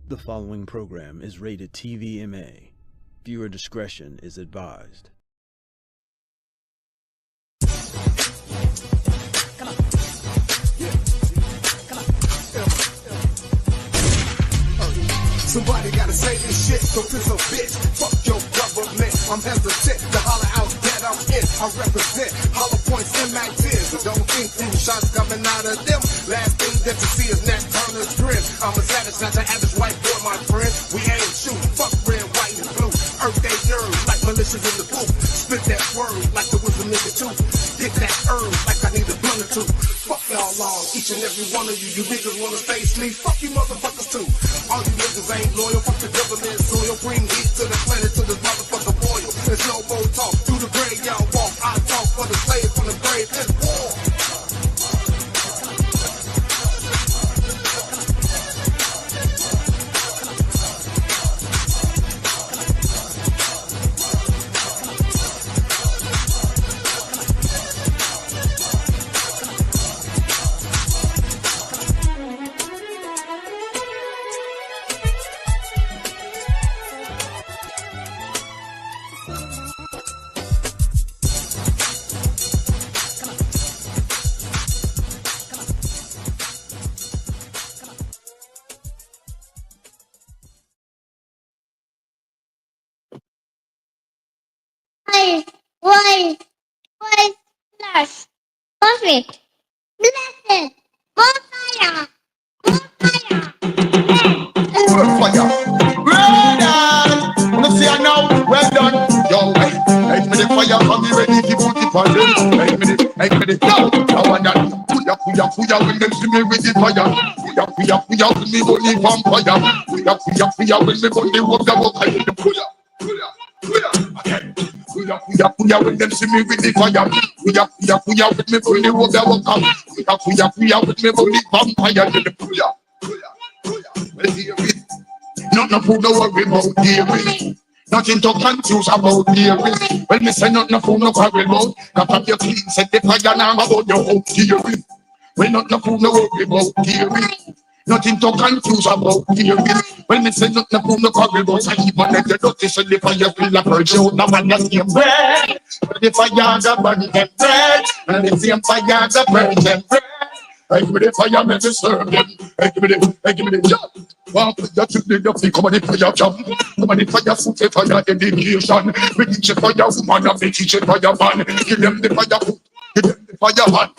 The following program is rated TVMA. Viewer discretion is advised. Somebody gotta say this shit, so piss a bitch. Fuck your government. I'm hesitant to holler out that I'm in. I represent hollow points in my tears. So don't think shots coming out of them. Last thing that you see is Nat Turner's grin. I'm a savage, not the average white boy, my friend. We ain't shoot. Fuck red, white, and blue. Earth they nerves like militias in the booth. Spit that word like the wisdom nigga too. Get that herb like I need a blunt or two. Fuck y'all all, each and every one of you. You niggas wanna face me? Fuck you motherfuckers too. All you niggas ain't loyal. Fuck the government soil. Bring heat to the planet, to this motherfucker boil. There's no more talk. Through the grave y'all walk. I talk for the slave from the grave. It's war. Why, flash, perfect, blessed, more fire, Fire. Brother, wanna see I now? Well done. Yo, make me the fire, come be ready to put it on them. Make me the, yo, I want that. Kuya, when them see me with the fire. Kuya, when me burn the vampire. Kuya, when me burn the water. Kuya, again. Kuya, when them see me with the fire. Kuya, when me burn the water. Kuya, when me burn the vampire. Well, hear it. Nothing food no worry about, hear it. Nothing to confuse about, hear it. When me say nothing food no worry about, got up your clean, set the fire now about your house, hear it. When nothing food no worry about, hear it. Nothing to confuse about, hear it. When me say nothing food no worry about, I keep on let the dirty so the fire feel like a show. Now man just came bread, the fire the burn them bread, and the same fire the burn them bread. I give me the fire, make me serve them. I give me the job. Well, that you need to come on the fire job. Come on the fire food, the fire education. We teach a fire woman and we teach a fire man. Give them the fire food, give them the fire man.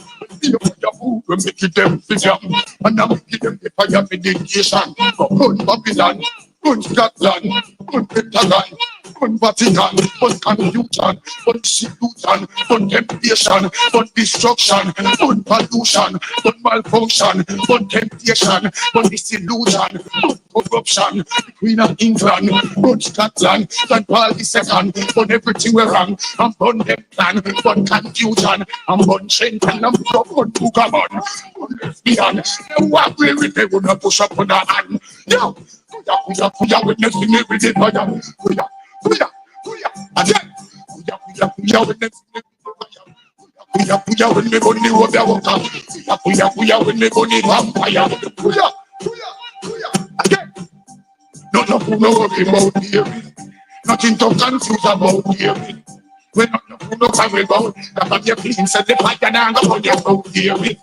Give them the fire food, we make it them the job. And now we give them the fire education. Good Babylon, good Scotland, good Pentagon. Good Vatican, good confusion, good distribution, good temptation, good destruction, good pollution, good malfunction, good temptation, good disillusion, good corruption, the Queen of England, good Scotland, St. Paul II, good everything we're wrong, and good them plan, good confusion, and good Satan, and good Bugamon, good lesbian, and what we really would not push up on our hand. Yo, Kuya, witness me with the fire. Kuya, again. Kuya, when me burn the water. Kuya, when me burn the vampire. Kuya, again. Nothing no worry about hearing. Nothing to confuse about hearing. When nothing no worry about, that your clean set the fire down on your about hearing.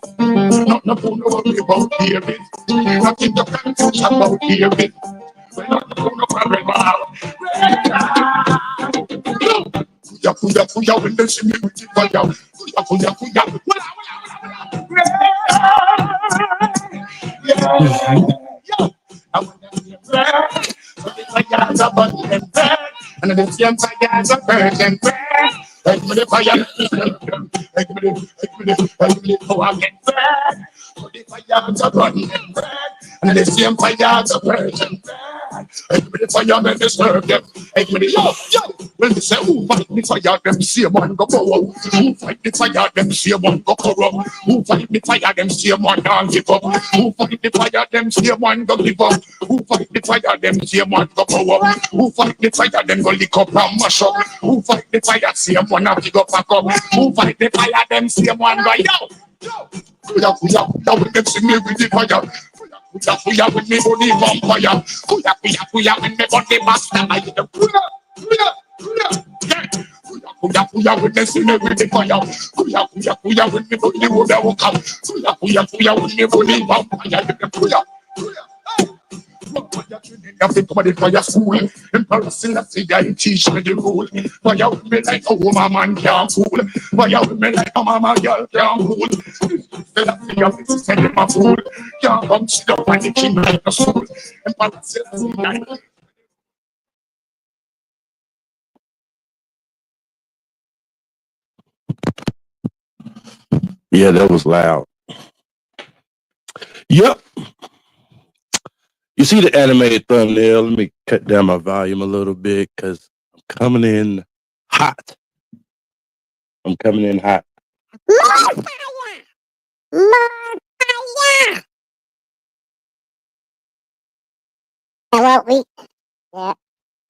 Nothing no worry about hearing. Nothing to confuse about hearing. When nothing no worry about. Kuya, when they see me with the fire. Kuya. Yeah. I want them to burn. So the fire's a burn them burn. And the same fire's a burn them burn. Like me the fire. Like me the power get burn. So the fire's a burn them burn. And the same fire's a burn them burn. Like me the fire, make me serve them. Like me the yo. When they say who fight the fire, them see one go power. Who fight the fire, them see one go corrupt. Who fight the fire, them see one don't give up. Who fight the fire, them see one go give up. Who fight the fire, them see one go power. Who fight the fire, them go lick up and mash up. Who fight the fire, see one a pick up and come. Who fight the fire, them see one go yo. Kuya, when them see me with the fire. Kuya with me body vampire. Kuya with me body master. I get the kuya. Yeah. Kuya with me see me with the fire. Kuya with me body would have come. Kuya with me body vampire. Get the kuya. Nothing come in fire school. Emperor Selassie I teach me the rule. Fire with me like a woman man can't fool. Fire with me like a mama girl can't fool. Selassie I to send him a fool. Can't come sit up on the king like a soul. Emperor Selassie Yeah, that was loud. Yep. You see the animated thumbnail. Let me cut down my volume a little bit because I'm coming in hot. I'm coming in hot. More fire! More fire! And what we, God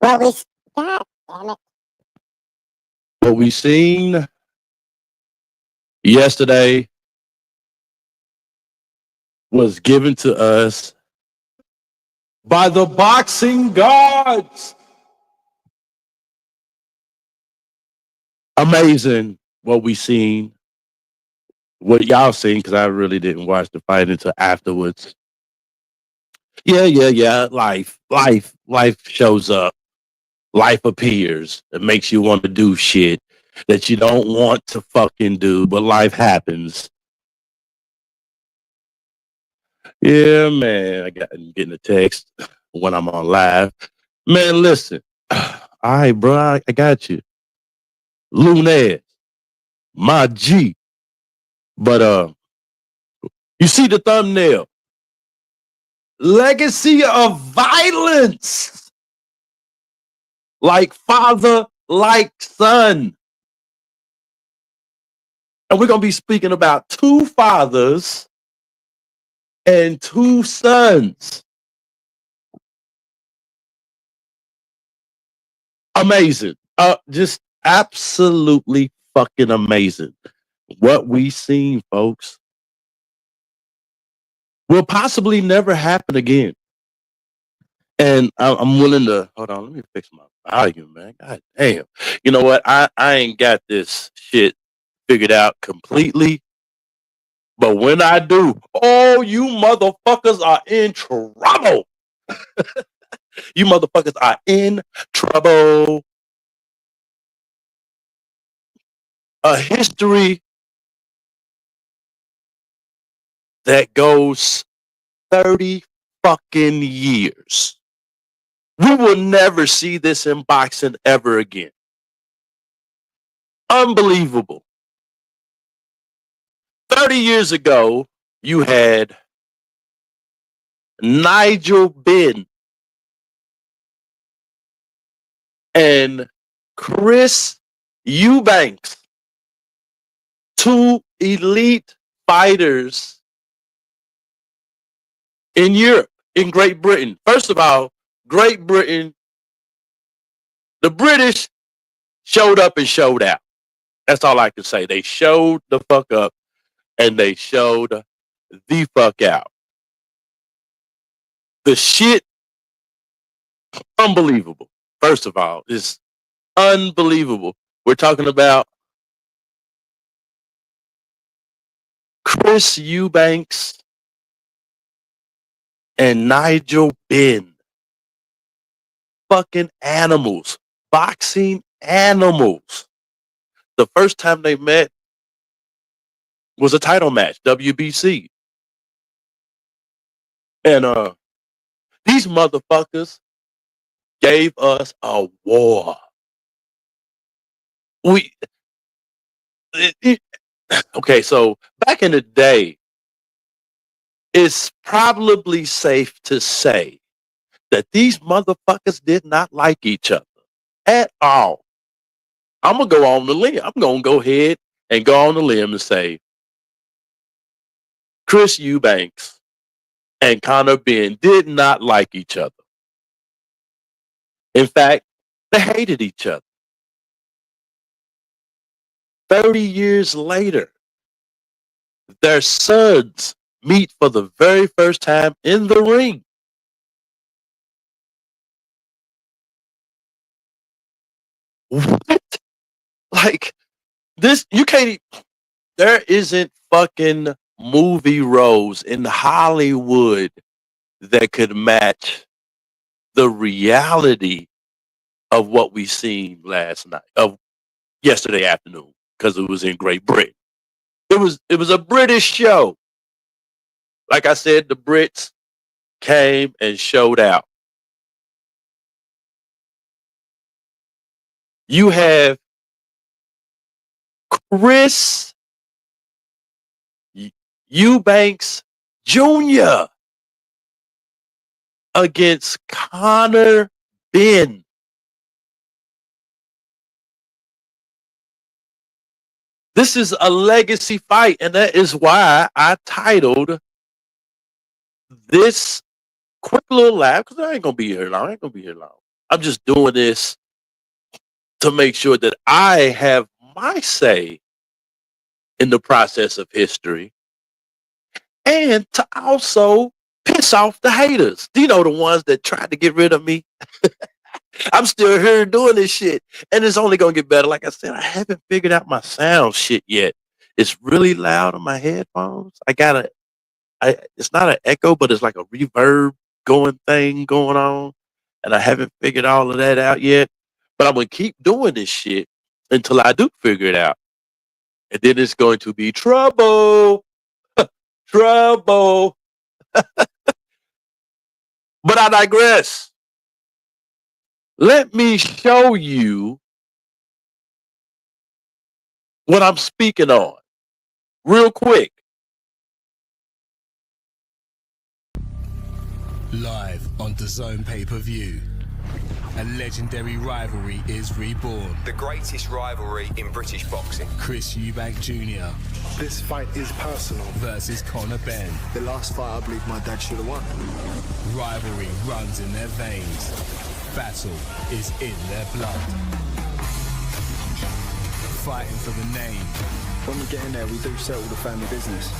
damn it. What we seen yesterday was given to us by the boxing gods. Amazing what we seen. What y'all seen, because I really didn't watch the fight until afterwards. Yeah. Life shows up. Life appears. It makes you want to do shit that you don't want to fucking do, but life happens. Yeah, man. I'm getting a text when I'm on live. Man, listen. All right, bro. I got you. Lunez, my G. But you see the thumbnail. Legacy of violence. Like father, like son. And we're going to be speaking about two fathers and two sons. Amazing. Just absolutely fucking amazing. What we seen, folks, will possibly never happen again. And I'm willing to, hold on, let me fix my volume, man. God damn. You know what? I ain't got this shit figured out completely. But when I do, oh, you motherfuckers are in trouble. You motherfuckers are in trouble. A history that goes 30 fucking years. We will never see this in boxing ever again. Unbelievable. 30 years ago, you had Nigel Benn and Chris Eubanks, two elite fighters in Europe, in Great Britain. First of all, Great Britain, the British showed up and showed out. That's all I can say. They showed the fuck up and they showed the fuck out. The shit, unbelievable. First of all, is unbelievable. We're talking about Chris Eubanks and Nigel Benn. Fucking animals. Boxing animals. The first time they met was a title match, WBC. And these motherfuckers gave us a war. Okay, so back in the day, it's probably safe to say that these motherfuckers did not like each other at all. I'm going to go on the limb. I'm going to go ahead and go on the limb and say Chris Eubanks and Conor Benn did not like each other. In fact, they hated each other. 30 years later, their sons meet for the very first time in the ring. What? Like this, you can't. There isn't fucking movie roles in Hollywood that could match the reality of what we seen last night, of yesterday afternoon, because it was in Great Britain. It was a British show. Like I said, the Brits came and showed out. You have Chris Eubanks Jr. against Connor Benn. This is a legacy fight, and that is why I titled this quick little laugh, because I ain't gonna be here long. I'm just doing this to make sure that I have my say in the process of history, and to also piss off the haters. You know, the ones that tried to get rid of me. I'm still here doing this shit, and it's only gonna get better. Like I said, I haven't figured out my sound shit yet. It's really loud on my headphones. It's not an echo, but it's like a reverb thing going on, and I haven't figured all of that out yet. But I'm gonna keep doing this shit until I do figure it out, and then it's going to be trouble, trouble. But I digress. Let me show you what I'm speaking on real quick. Live on DAZN pay-per-view, a legendary rivalry is reborn. The greatest rivalry in British boxing. Chris Eubank Jr. This fight is personal. versus Conor Benn. The last fight, I believe my dad should have won. Rivalry runs in their veins. Battle is in their blood. Fighting for the name, When we get in there, we do settle the family business.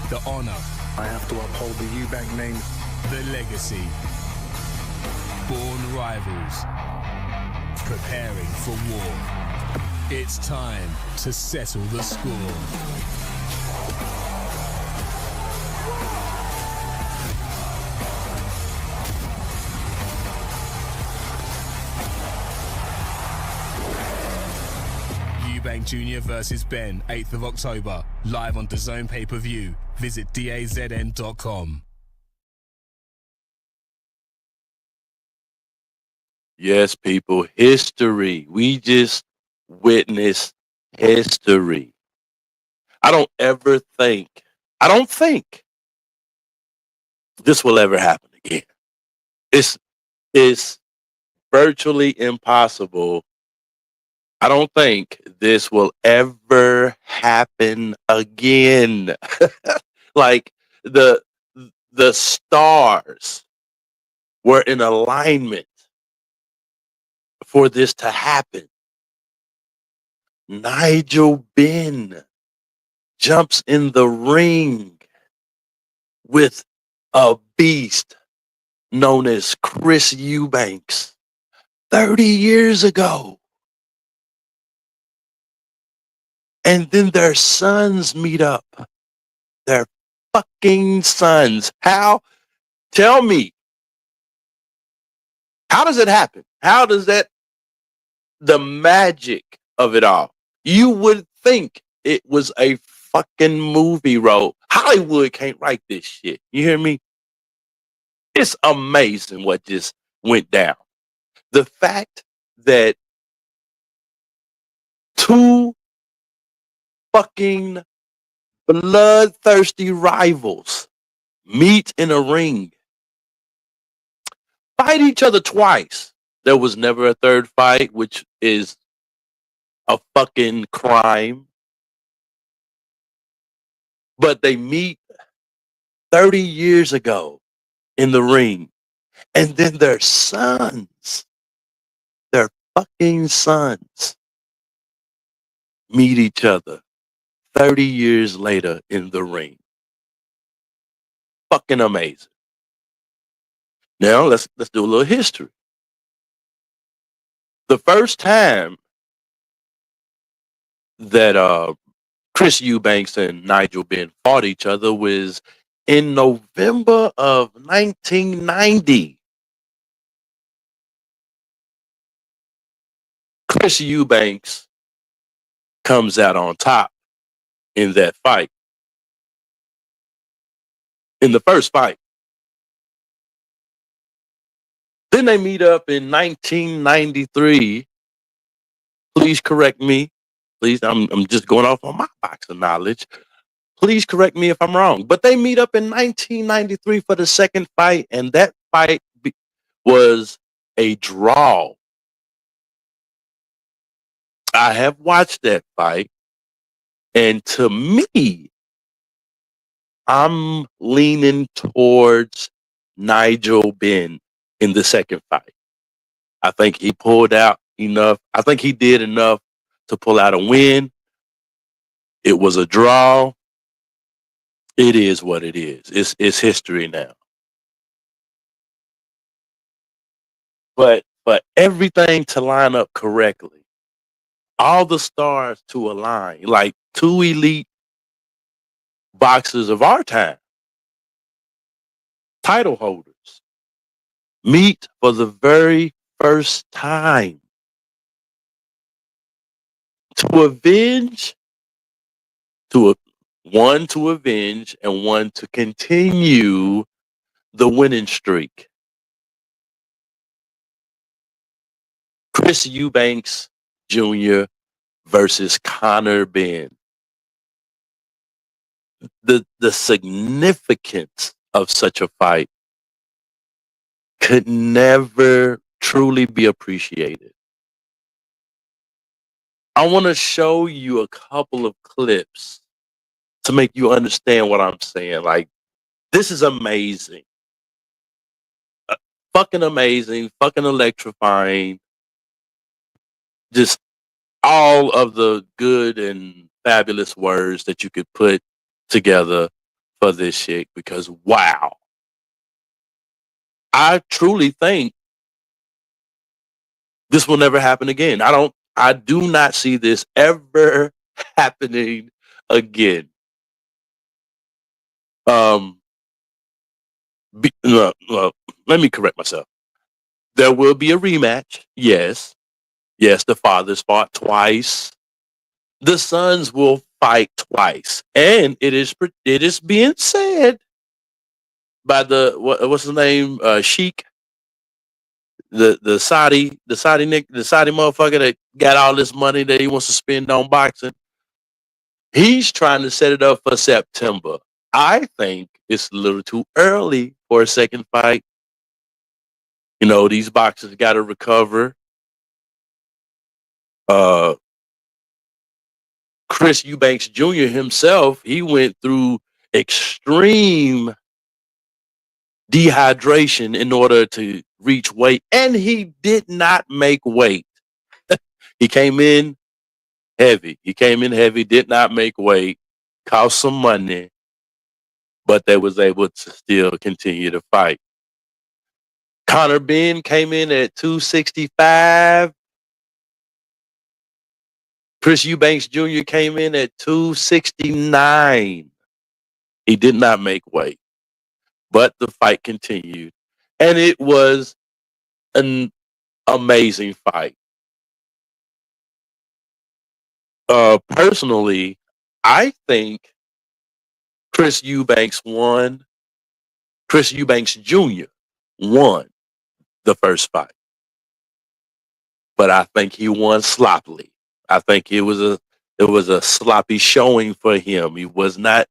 the honor, I have to uphold the Eubank name. the legacy. Born rivals, preparing for war. It's time to settle the score. Eubank Jr. versus Benn, 8th of October, live on DAZN pay-per-view. Visit DAZN.com. Yes, people, history. We just witnessed history. I don't think this will ever happen again. It's virtually impossible. I don't think this will ever happen again. Like the stars were in alignment for this to happen. Nigel Benn jumps in the ring with a beast known as Chris Eubanks 30 years ago. And then their sons meet up. Their fucking sons. How? Tell me. How does it happen? How does that, the magic of it all? You would think it was a fucking movie role. Hollywood can't write this shit. You hear me? It's amazing what just went down. The fact that two fucking bloodthirsty rivals meet in a ring, fight each other twice. There was never a third fight, which is a fucking crime. But they meet 30 years ago in the ring. And then their sons, their fucking sons, meet each other 30 years later in the ring. fucking amazing. Now let's do a little history. The first time that Chris Eubanks and Nigel Benn fought each other was in November of 1990. Chris Eubanks comes out on top in that fight. In the first fight. Then they meet up in 1993. Please correct me. Please, I'm just going off on my boxing knowledge. Please correct me if I'm wrong. But they meet up in 1993 for the second fight, and that fight was a draw. I have watched that fight, and to me, I'm leaning towards Nigel Benn in the second fight. I think he pulled out enough. I think he did enough to pull out a win. It was a draw. It is what it is. It's history now. But for everything to line up correctly, all the stars to align, like two elite boxers of our time, title holders, meet for the very first time to avenge, one to avenge and one to continue the winning streak. Chris Eubanks Jr. versus Conor Benn. The significance of such a fight could never truly be appreciated. I want to show you a couple of clips to make you understand what I'm saying. Like, this is amazing. Fucking amazing, fucking electrifying. Just all of the good and fabulous words that you could put together for this shit, because wow. I truly think this will never happen again. I do not see this ever happening again. Let me correct myself. There will be a rematch. Yes. Yes, the fathers fought twice. The sons will fight twice. And it is being said by what's his name? Sheik. The Saudi motherfucker that got all this money that he wants to spend on boxing. He's trying to set it up for September. I think it's a little too early for a second fight. You know, these boxers got to recover. Chris Eubanks Jr. himself, he went through extreme dehydration in order to reach weight, and he did not make weight. He came in heavy. Did not make weight, cost some money, but they was able to still continue to fight. Conor Benn came in at 265. Chris Eubanks Jr. came in at 269. He did not make weight, but the fight continued. And it was an amazing fight. Personally, I think Chris Eubanks Jr. won the first fight. But I think he won sloppily. I think it was a sloppy showing for him. He was not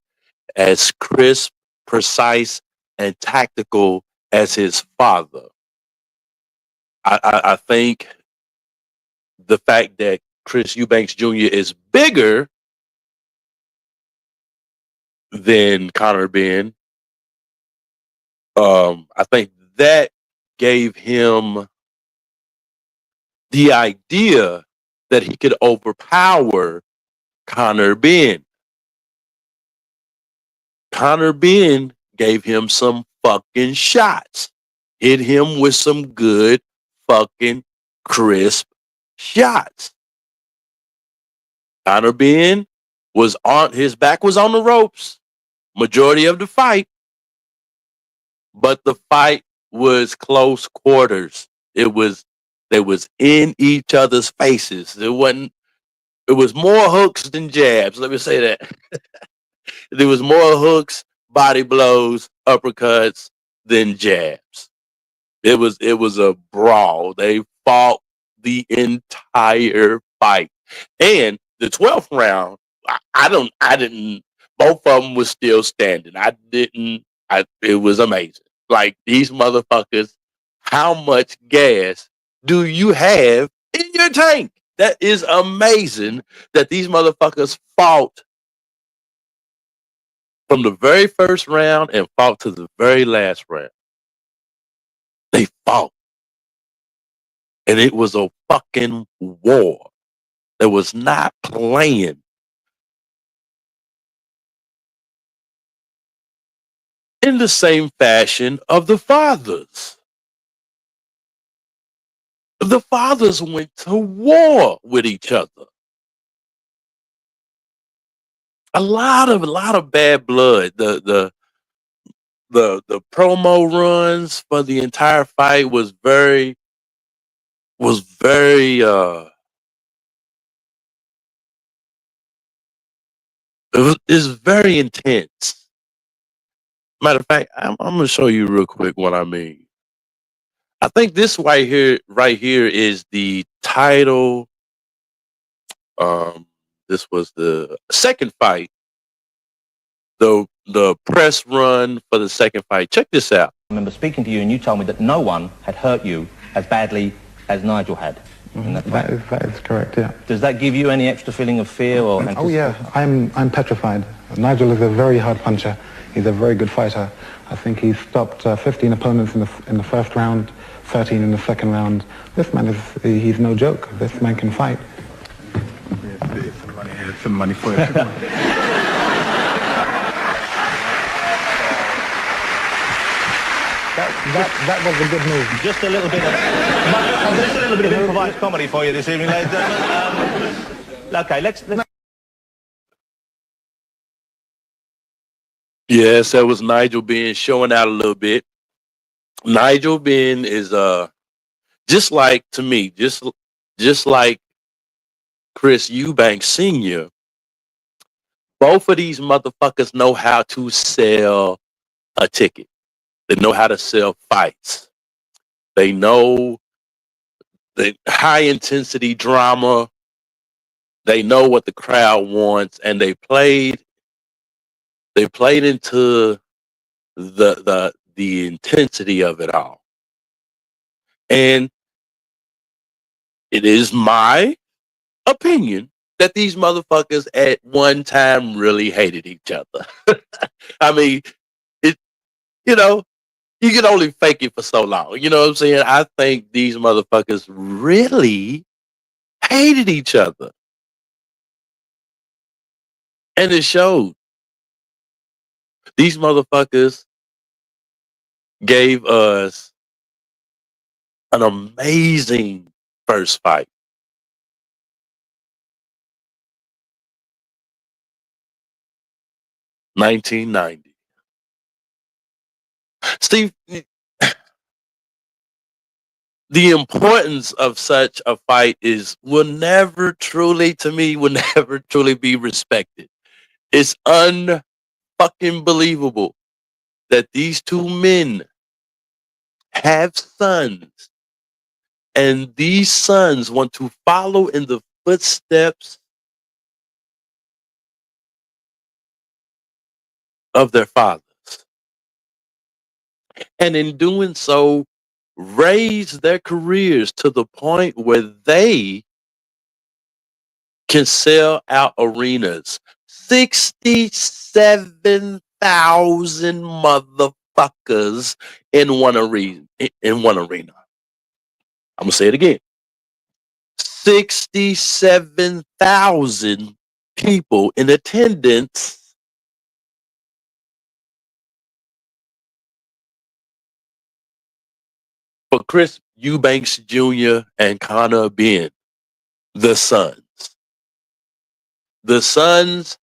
as crisp, precise, and tactical as his father. I think the fact that Chris Eubanks Jr. is bigger than Conor Benn, I think that gave him the idea that he could overpower Conor Benn. Conor Benn gave him some fucking shots. Hit him with some good fucking crisp shots. Conor Benn was on his back was on the ropes majority of the fight, but the fight was close quarters. They was in each other's faces. It was more hooks than jabs. Let me say that. There was more hooks, body blows, uppercuts than jabs. It was a brawl. They fought the entire fight. And the 12th round, I didn't both of them was still standing. It was amazing. Like, these motherfuckers, how much gas do you have in your tank? That is amazing that these motherfuckers fought from the very first round and fought to the very last round. They fought. And it was a fucking war. That was not playing. In the same fashion of the fathers. The fathers went to war with each other. A lot of bad blood. The promo runs for the entire fight was very it's very intense. Matter of fact, I'm gonna show you real quick what I mean. I think this right here is the title. This was the second fight. The press run for the second fight. Check this out. I remember speaking to you and you told me that no one had hurt you as badly as Nigel had. That is correct, yeah. Does that give you any extra feeling of fear or anticipation? Oh yeah, I'm petrified. Nigel is a very hard puncher. He's a very good fighter. I think he stopped 15 opponents in the first round, 13 in the second round. This man he's no joke. This man can fight. Here's some money for you. That was a good move. Just a little bit of improvised comedy for you this evening, ladies and gentlemen. Okay, let's. Yes, that was Nigel Benn showing out a little bit. Nigel Benn is just like, to me, just like Chris Eubanks Sr. Both of these motherfuckers know how to sell a ticket. They know how to sell fights. They know the high intensity drama. They know what the crowd wants, and they played into the intensity of it all. And it is my opinion that these motherfuckers at one time really hated each other. I mean, you can only fake it for so long. You know what I'm saying? I think these motherfuckers really hated each other. And it showed. These motherfuckers gave us an amazing first fight. $19.90. Steve, the importance of such a fight will never truly be respected. It's unfucking believable that these two men have sons, and these sons want to follow in the footsteps of their fathers. And in doing so, raise their careers to the point where they can sell out arenas. 67,000 motherfuckers in one arena. I'm gonna say it again. 67,000 people in attendance Chris Eubanks Jr. and Conor Benn, the Sons. The Sons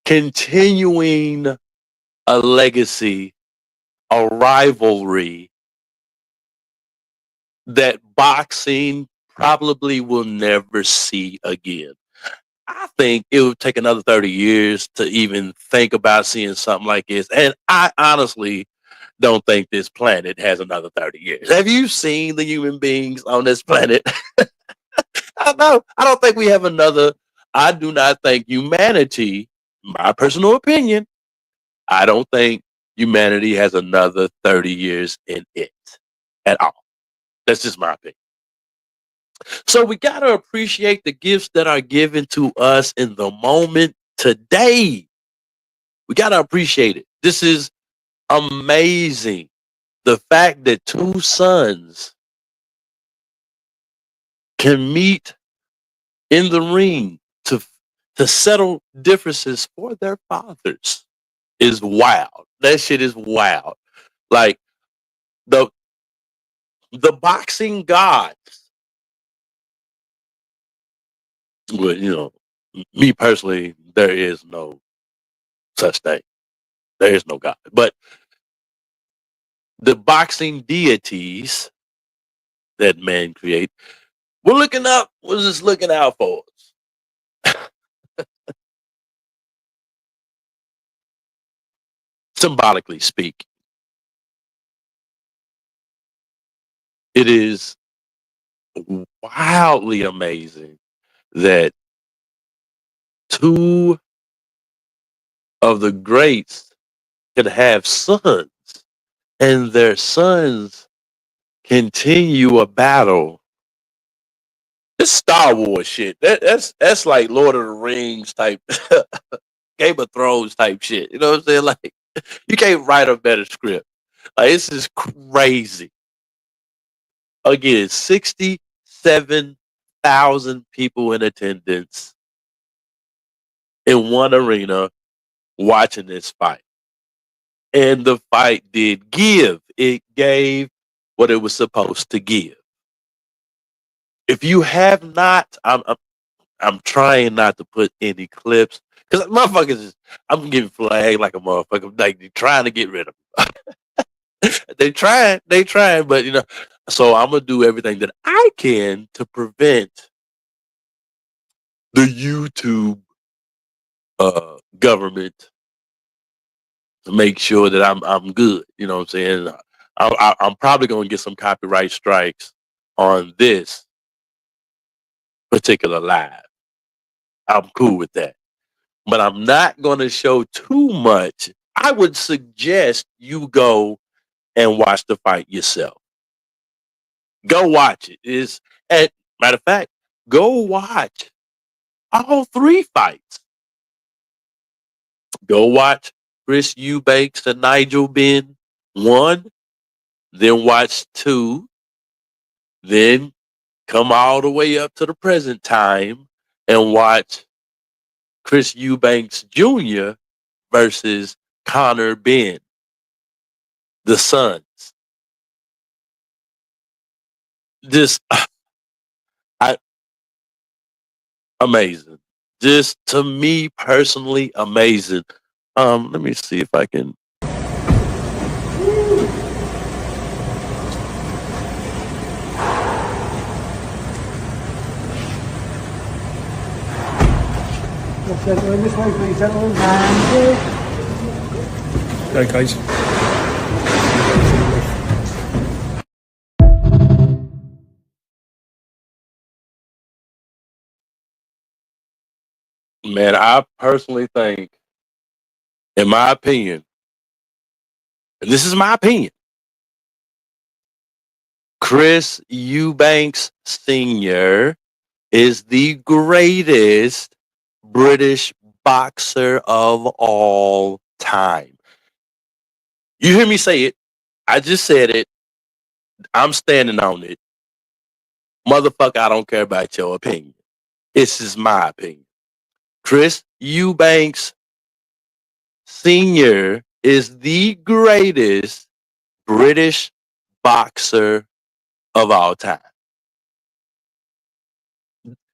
continuing a legacy, a rivalry that boxing probably will never see again. I think it would take another 30 years to even think about seeing something like this. And I honestly don't think this planet has another 30 years. Have you seen the human beings on this planet? I don't think we have another. I do not think humanity, my personal opinion, I don't think humanity has another 30 years in it at all. That's just my opinion. So we got to appreciate the gifts that are given to us in the moment today. We got to appreciate it. This is amazing. The fact that two sons can meet in the ring to settle differences for their fathers is wild. That shit is wild. Like the boxing gods. Well, you know, me personally, there is no such thing. There is no God. But the boxing deities that man create, we're just looking out for us. Symbolically speaking. It is wildly amazing that two of the greats can have sons and their sons continue a battle. This Star Wars shit. That's like Lord of the Rings type, Game of Thrones type shit. You know what I'm saying? Like, you can't write a better script. Like, this is crazy. Again, 67,000 people in attendance in one arena watching this fight. And the fight did give. It gave what it was supposed to give. If you have not, I'm trying not to put any clips because motherfuckers I'm getting flagged like a motherfucker. Like they're trying to get rid of them. they trying, but you know. So I'm gonna do everything that I can to prevent the YouTube government to make sure that I'm good. You know what I'm saying? I'm probably gonna get some copyright strikes on this particular live. I'm cool with that. But I'm not going to show too much. I would suggest you go and watch the fight yourself. Go watch it. And matter of fact, go watch all three fights. Go watch Chris Eubanks and Nigel Benn 1, then watch 2, then come all the way up to the present time and watch Chris Eubanks Jr. versus Conor Benn, the Sons. Just amazing. Just to me personally, amazing. Let me see if I can. Gentlemen, this way please, gentlemen. Okay, guys. Man, I personally think, in my opinion, and this is my opinion, Chris Eubanks Sr. is the greatest British boxer of all time. You hear me say it. I just said it. I'm standing on it. Motherfucker, I don't care about your opinion. This is my opinion. Chris Eubanks Sr. is the greatest British boxer of all time.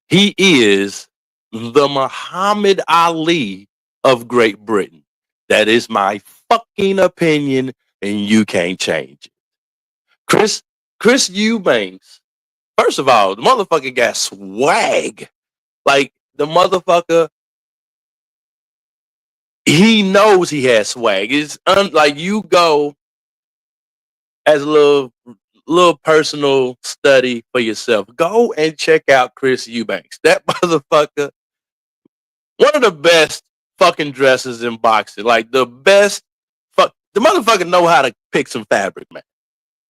He is the Muhammad Ali of Great Britain. That is my fucking opinion, and you can't change it. Chris Eubanks, first of all, the motherfucker got swag. Like, the motherfucker, he knows he has swag. It's like you go as a little personal study for yourself. Go and check out Chris Eubanks. That motherfucker, one of the best fucking dressers in boxing. Like the best the motherfucker know how to pick some fabric, man.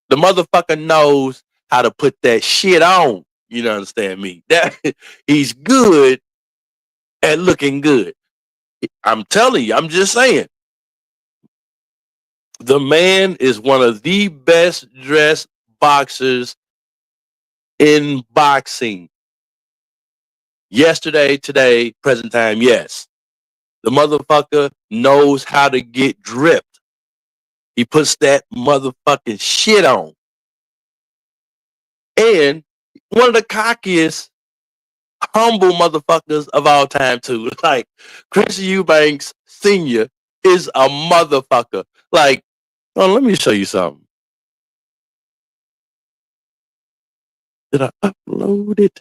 The motherfucker knows how to put that shit on. You know, understand me? That he's good at looking good. I'm telling you, I'm just saying. The man is one of the best dressed boxers in boxing. Yesterday, today, present time, yes. The motherfucker knows how to get dripped. He puts that motherfucking shit on. And one of the cockiest, humble motherfuckers of all time, too. Like, Chris Eubanks Sr. is a motherfucker. Like, oh, let me show you something. Did I upload it?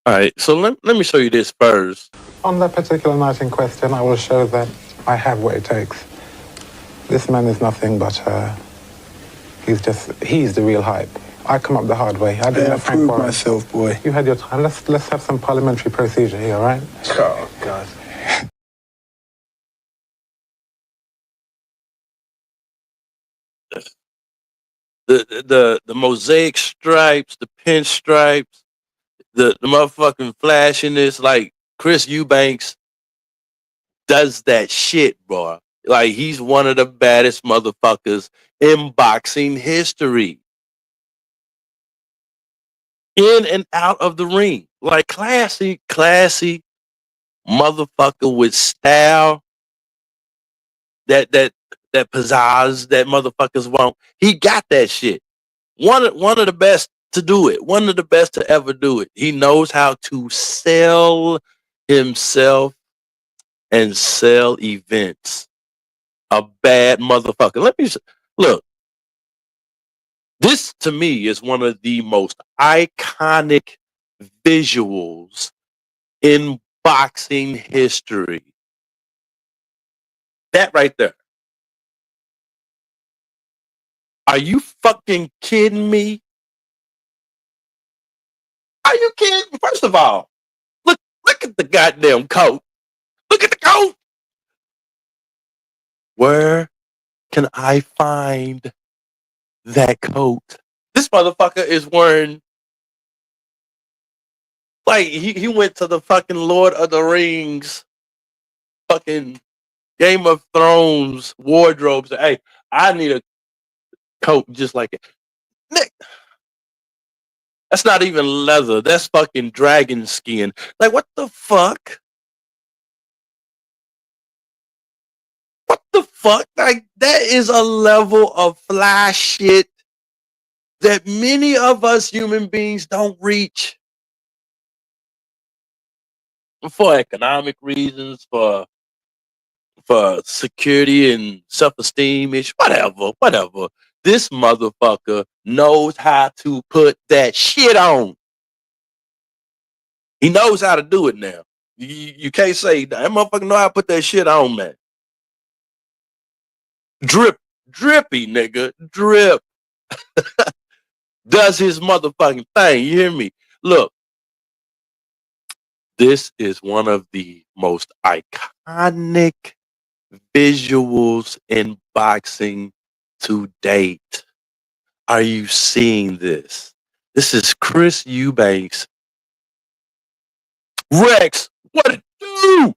All right, so let me show you this first. On that particular night in question, I will show that I have what it takes. This man is nothing but, he's the real hype. I come up the hard way. I didn't prove myself, boy. You had your time. Let's have some parliamentary procedure here, all right? Oh, God. The mosaic stripes, the pinstripes, the motherfucking flashiness, like Chris Eubanks does that shit, bro. Like, he's one of the baddest motherfuckers in boxing history. In and out of the ring. Like, classy motherfucker with style. That pizzazz that motherfuckers want. He got that shit. One of the best to do it. One of the best to ever do it. He knows how to sell himself and sell events. A bad motherfucker. Let me look. This to me is one of the most iconic visuals in boxing history. That right there. Are you fucking kidding me? Are you kidding? First of all, look at the goddamn coat. Look at the coat. Where can I find that coat? This motherfucker is wearing, like, he went to the fucking Lord of the Rings, fucking Game of Thrones wardrobes. Hey, I need a coat just like it. Nick, that's not even leather. That's fucking dragon skin. Like, what the fuck? What the fuck? Like, that is a level of fly shit that many of us human beings don't reach. For economic reasons, for security and self-esteem, whatever. This motherfucker knows how to put that shit on. He knows how to do it now. You can't say that motherfucker know how to put that shit on, man. Drippy, nigga, drip. Does his motherfucking thing. You hear me? Look, this is one of the most iconic visuals in boxing to date. Are you seeing this? This is Chris Eubanks. Rex, what it do?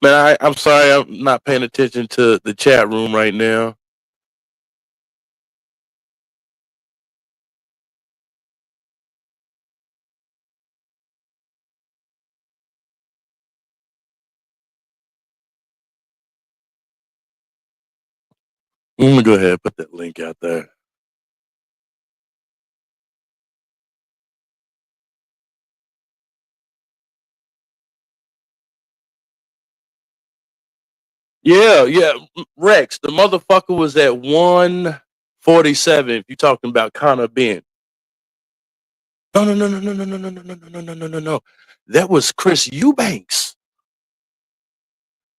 Man, I'm sorry I'm not paying attention to the chat room right now. I'm gonna go ahead and put that link out there. Yeah, Rex, the motherfucker was at 147. If you're talking about Conor Ben. No. That was Chris Eubanks.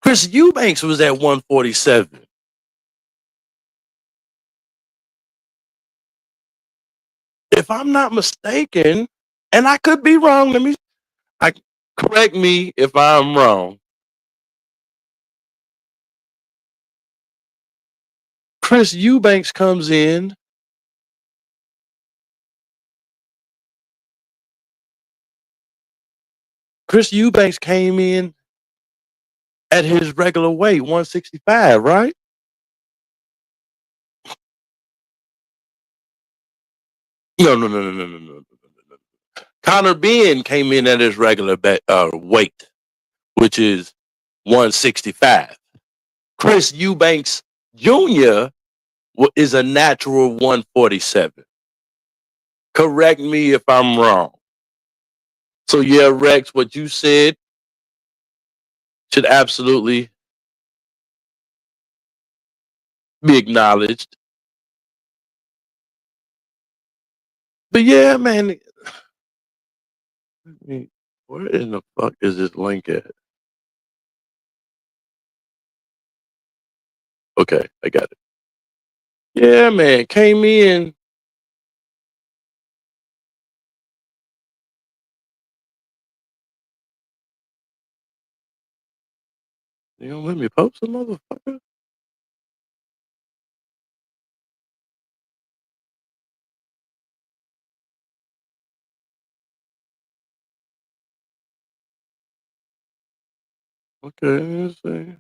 Chris Eubanks was at 147. If I'm not mistaken, and I could be wrong, correct me if I'm wrong. Chris Eubanks comes in Chris Eubanks came in at his regular weight, 165, right? No. Conor Ben came in at his regular weight, which is 165. Chris Eubanks Jr. is a natural 147. Correct me if I'm wrong. So yeah, Rex, what you said should absolutely be acknowledged. But yeah, man, where in the fuck is this link at? Okay, I got it. Yeah, man, came in. You don't let me post a motherfucker? Okay, let's see.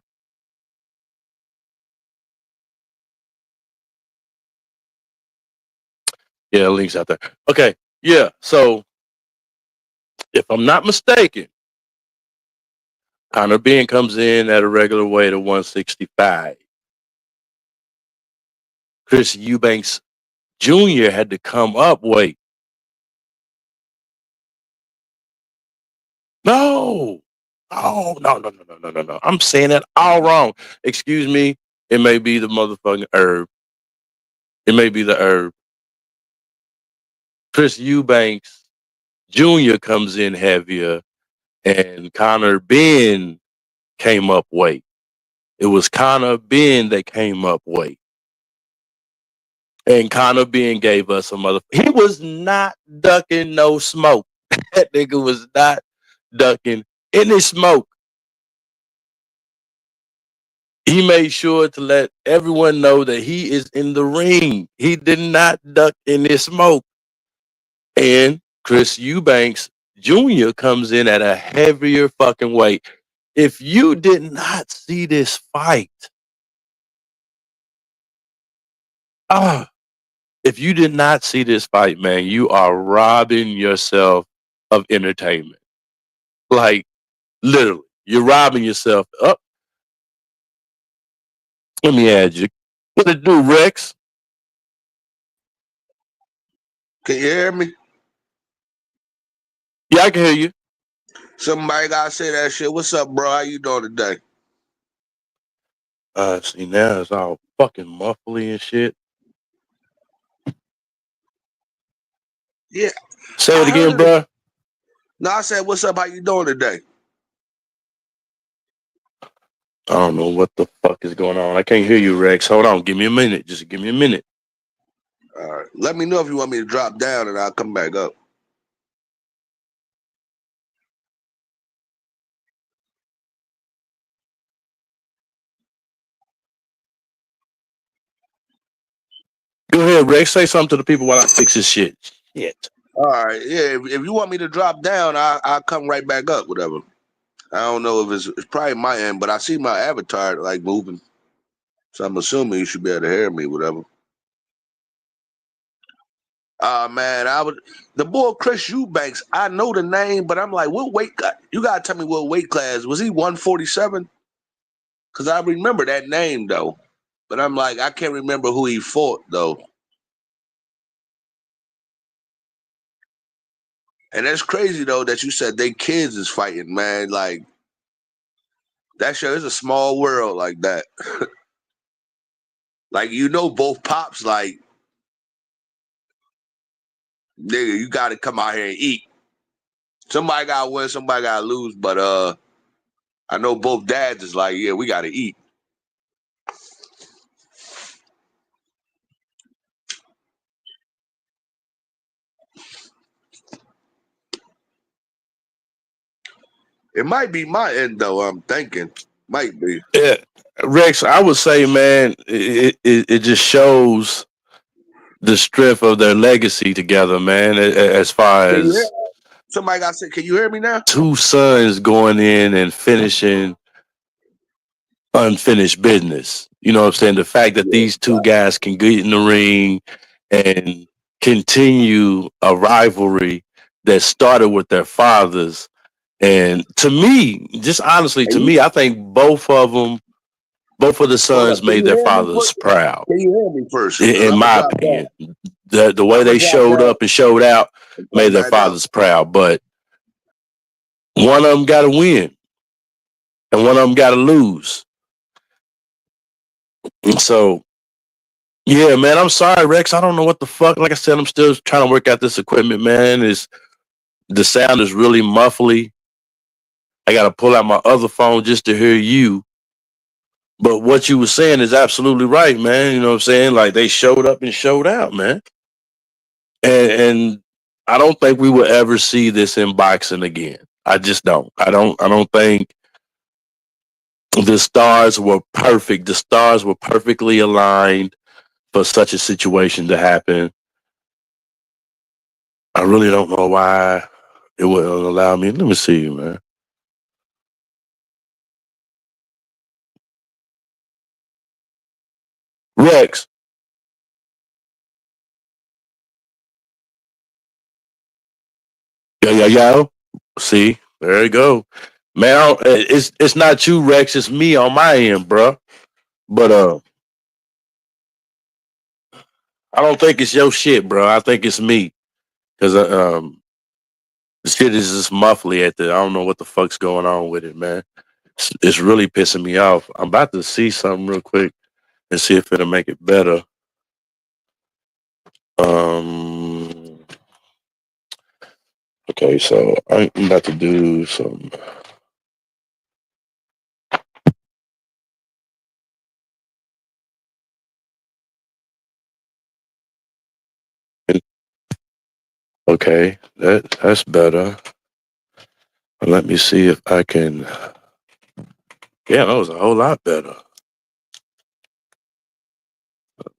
Yeah, link's out there. Okay, yeah. So, if I'm not mistaken, Conor Ben comes in at a regular weight of 165. Chris Eubanks Jr. had to come up weight. No. I'm saying it all wrong. Excuse me. It may be the motherfucking herb. It may be the herb. Chris Eubanks Jr. comes in heavier, and Conor Ben came up weight. It was Conor Ben that came up weight. And Conor Ben gave us a he was not ducking no smoke. That nigga was not ducking any smoke. He made sure to let everyone know that he is in the ring. He did not duck any smoke. And Chris Eubanks Jr. comes in at a heavier fucking weight. If you did not see this fight, if you did not see this fight, man, you are robbing yourself of entertainment. Like, literally, you're robbing yourself. Up. Let me add you. What it do, Rex? Can you hear me? Yeah, I can hear you. Somebody gotta say that shit. What's up, bro? How you doing today? See, now it's all fucking muffly and shit. Yeah. Say it again, bro. No, I said, what's up? How you doing today? I don't know what the fuck is going on. I can't hear you, Rex. Hold on. Give me a minute. Just give me a minute. All right. Let me know if you want me to drop down and I'll come back up. Go ahead, Rex. Say something to the people while I fix this shit. Shit. All right. Yeah. If you want me to drop down, I'll come right back up. Whatever. I don't know if it's probably my end, but I see my avatar like moving, so I'm assuming you should be able to hear me. Whatever. Man, the boy Chris Eubanks. I know the name, but I'm like, what weight? You gotta tell me what weight class was he? 147? Because I remember that name though, But I'm like, I can't remember who he fought though. And that's crazy though that you said they kids is fighting, man. Like that show is a small world like that. Like both pops like, nigga, you gotta come out here and eat. Somebody gotta win, somebody gotta lose, but I know both dads is like, yeah, we gotta eat. It might be my end though, I'm thinking. Might be. Yeah, Rex, I would say, man, it just shows the strength of their legacy together, man. As far as somebody got said, can you hear me now? Two sons going in and finishing unfinished business. You know what I'm saying? The fact that these two guys can get in the ring and continue a rivalry that started with their fathers. And to me, just honestly, to me, I think both of the sons made their fathers proud. Can you hear me first? In my opinion, the way they showed up and showed out made their fathers proud. But one of them got to win, and one of them got to lose. And so, yeah, man, I'm sorry, Rex. I don't know what the fuck. Like I said, I'm still trying to work out this equipment, man. The sound is really muffly. I got to pull out my other phone just to hear you. But what you were saying is absolutely right, man. You know what I'm saying? Like they showed up and showed out, man. And I don't think we will ever see this in boxing again. I just don't. I don't think the stars were perfect. The stars were perfectly aligned for such a situation to happen. I really don't know why it wouldn't allow me. Let me see, man. Rex. Yo. See, there you go. Man, it's not you, Rex. It's me on my end, bro. But I don't think it's your shit, bro. I think it's me. Because the shit is just muffly at the. I don't know what the fuck's going on with it, man. It's really pissing me off. I'm about to see something real quick and see if it'll make it better. Okay, so I'm about to do some. Okay, that's better. Let me see if I can. Yeah, that was a whole lot better.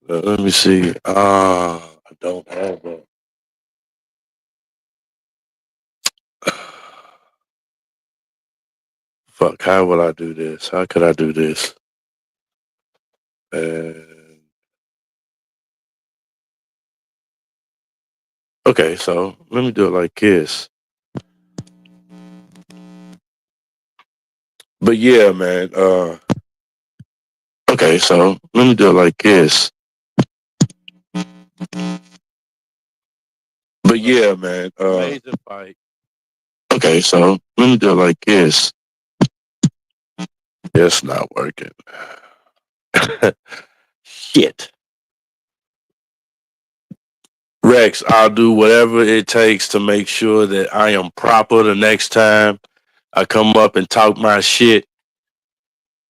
Let me see. I don't have a. Fuck, how will I do this? How could I do this? Okay, so let me do it like this. But yeah, man. Okay, so let me do it like this. But yeah, man. Amazing fight. Okay, so let me do it like this. It's not working. Shit. Rex, I'll do whatever it takes to make sure that I am proper the next time I come up and talk my shit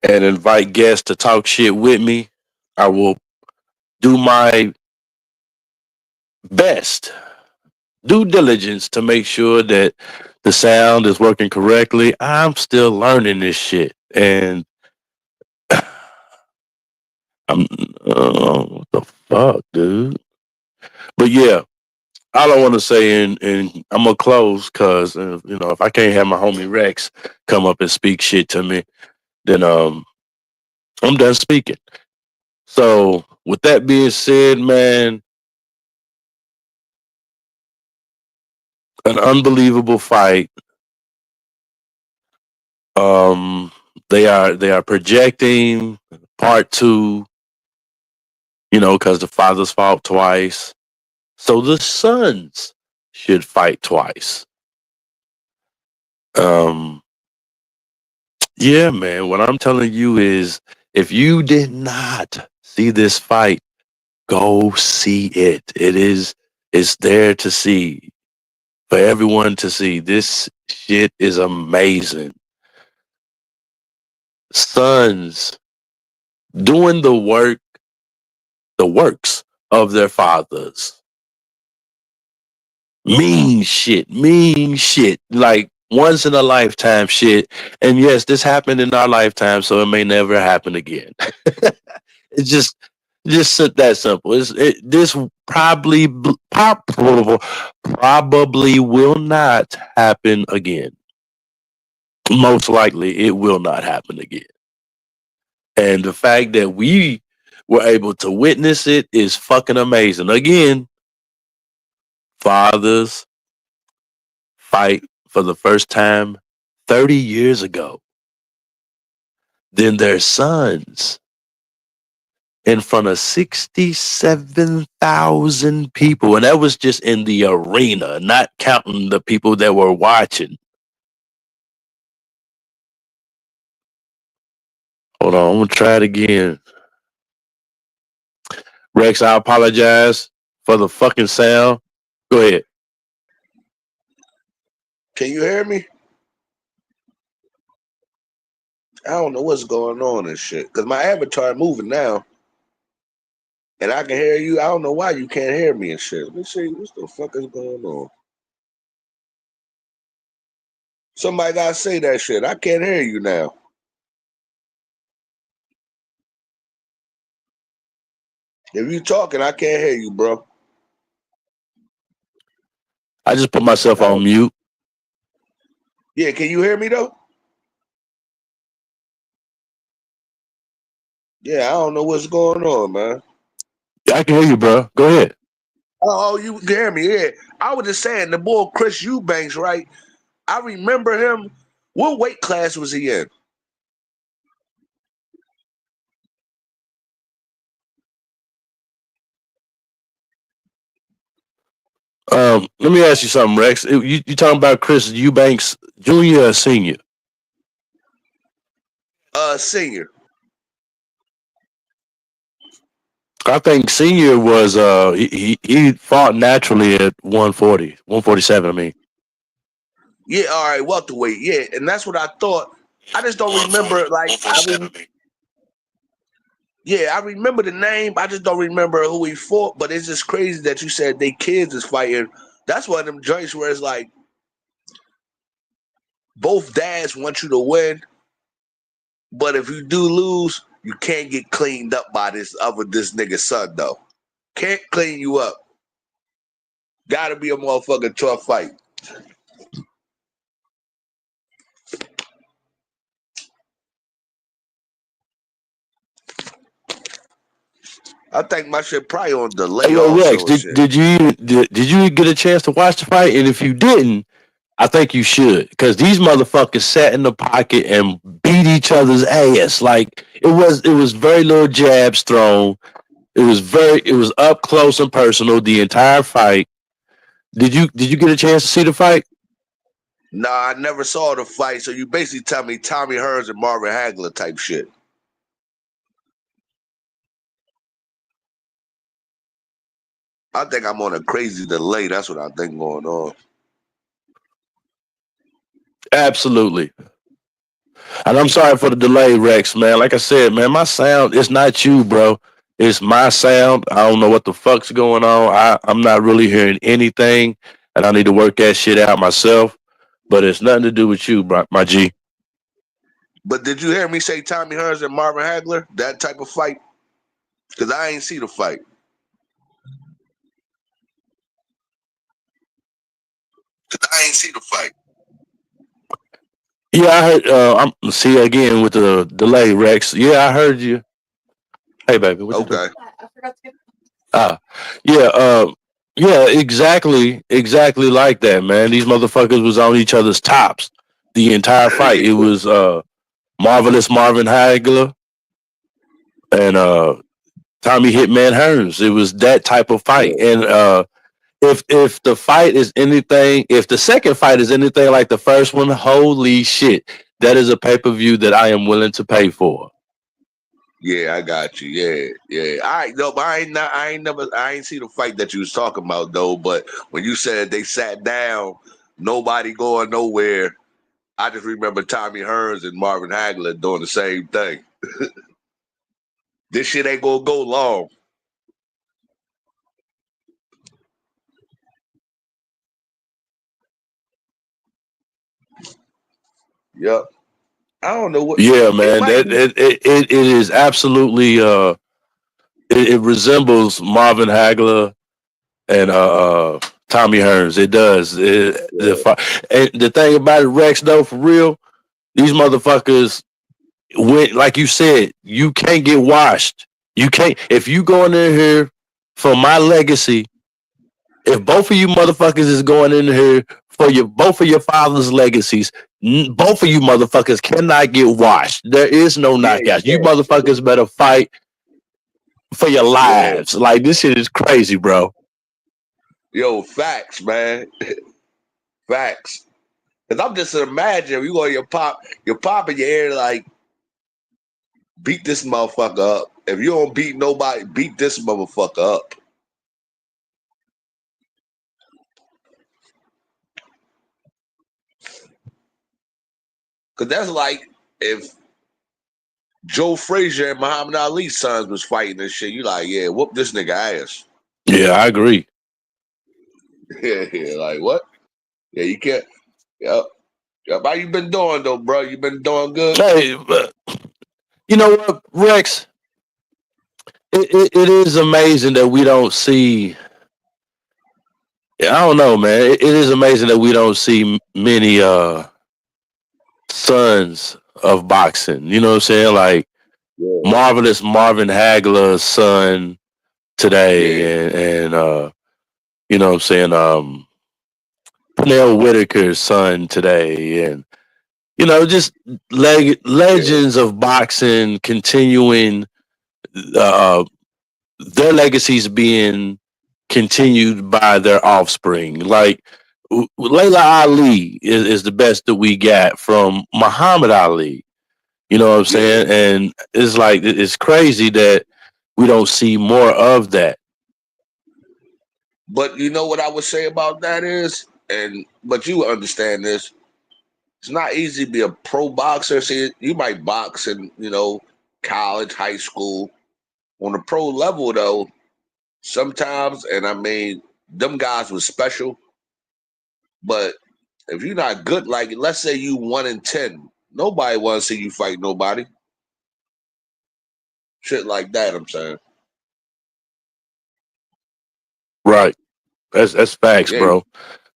and invite guests to talk shit with me. I will do my best due diligence to make sure that the sound is working correctly. I'm still learning this shit, and I'm what the fuck, dude. But yeah, all I want to say, and I'm gonna close because if I can't have my homie Rex come up and speak shit to me, then I'm done speaking. So with that being said, man, an unbelievable fight. They are projecting part 2 You know, because the fathers fought twice. So the sons should fight twice. Yeah, man. What I'm telling you is if you did not see this fight, go see it. It's there to see. For everyone to see. This shit is amazing. Sons doing the works of their fathers. Mean shit. Like once in a lifetime shit. And yes, this happened in our lifetime, so it may never happen again. It's just that simple. This probably will not happen again. Most likely, it will not happen again. And the fact that we were able to witness it is fucking amazing. Again, fathers fight for the first time 30 years ago. Then their sons in front of 67,000 people. And that was just in the arena, not counting the people that were watching. Hold on, I'm going to try it again. Rex, I apologize for the fucking sound. Go ahead. Can you hear me? I don't know what's going on and shit. Because my avatar moving now. And I can hear you. I don't know why you can't hear me and shit. Let me see. What the fuck is going on? Somebody gotta say that shit. I can't hear you now. If you talking, I can't hear you, bro. I just put myself on mute. Yeah, can you hear me though? Yeah, I don't know what's going on, man. I can hear you, bro. Go ahead. Oh, you can hear me, yeah. I was just saying, the boy Chris Eubanks, right? I remember him. What weight class was he in? Let me ask you something, Rex. You talking about Chris Eubanks Jr. or Senior? Senior. I think Senior was he fought naturally at 147. I mean, Yeah, all right, welterweight. Yeah, and that's what I thought. I just don't remember. Like, I remember the name. I just don't remember who he fought. But it's just crazy that you said they kids is fighting. That's one of them joints where it's like both dads want you to win, but if you do lose, you can't get cleaned up by this nigga's son though. Can't clean you up. Gotta be a motherfucking tough fight. I think my shit probably on delay. Yo, Rex, did you get a chance to watch the fight? And if you didn't, I think you should, because these motherfuckers sat in the pocket and beat each other's ass. Like it was very little jabs thrown. It was up close and personal the entire fight. Did you get a chance to see the fight? Nah, I never saw the fight. So you basically tell me Tommy Hearns and Marvin Hagler type shit. I think I'm on a crazy delay. That's what I think going on. Absolutely. And I'm sorry for the delay, Rex, man. Like I said, man, my sound, it's not you, bro. It's my sound. I don't know what the fuck's going on. I'm not really hearing anything, and I need to work that shit out myself. But it's nothing to do with you, bro, my G. But did you hear me say Tommy Hearns and Marvin Hagler? That type of fight? Because I ain't see the fight. Yeah, I heard. I'm see again with the delay, Rex. Yeah, I heard you. Hey, baby. What you doing? Yeah, exactly like that, man. These motherfuckers was on each other's tops the entire fight. It was Marvelous Marvin Hagler and Tommy Hitman Hearns. It was that type of fight. And if the fight is anything, if the second fight is anything like the first one, holy shit, that is a pay-per-view that I am willing to pay for. Yeah, I got you. Yeah. All right, no, but I ain't see the fight that you was talking about though. But when you said they sat down, nobody going nowhere, I just remember Tommy Hearns and Marvin Hagler doing the same thing. This shit ain't gonna go long. Yep. I don't know what. Yeah, man. It is absolutely. It resembles Marvin Hagler and Tommy Hearns. It does. And the thing about it, Rex, though, for real, these motherfuckers, like you said, you can't get washed. You can't. If you going in here for my legacy, if both of you motherfuckers is going in here for both of your father's legacies, both of you motherfuckers cannot get washed. There is no knockout. You motherfuckers better fight for your lives. Like, this shit is crazy, bro. Yo, facts, man. Facts. Because I'm just imagining you go to your pop in your ear like, beat this motherfucker up. If you don't beat nobody, beat this motherfucker up. Because that's like if Joe Frazier and Muhammad Ali's sons was fighting and shit, you like, yeah, whoop this nigga ass. Yeah, I agree. Yeah, like what? Yeah, you can't. Yep. How you been doing though, bro? You been doing good? Hey, you know what, Rex? It is amazing that we don't see. I don't know, man. It is amazing that we don't see many sons of boxing. You know what I'm saying? Like Marvelous Marvin Hagler's son today, and you know what I'm saying? Pernell Whitaker's son today, and you know, just legends of boxing continuing their legacies being continued by their offspring. Like Layla Ali is the best that we got from Muhammad Ali. You know what I'm saying? And it's like, it's crazy that we don't see more of that. But you know what I would say about that is, but you understand this, it's not easy to be a pro boxer. See, you might box in, college, high school. On the pro level, though, sometimes, and I mean, them guys was special. But if you're not good, like let's say you 1-10, nobody wants to see you fight nobody. Shit like that, I'm saying. Right. That's facts, bro.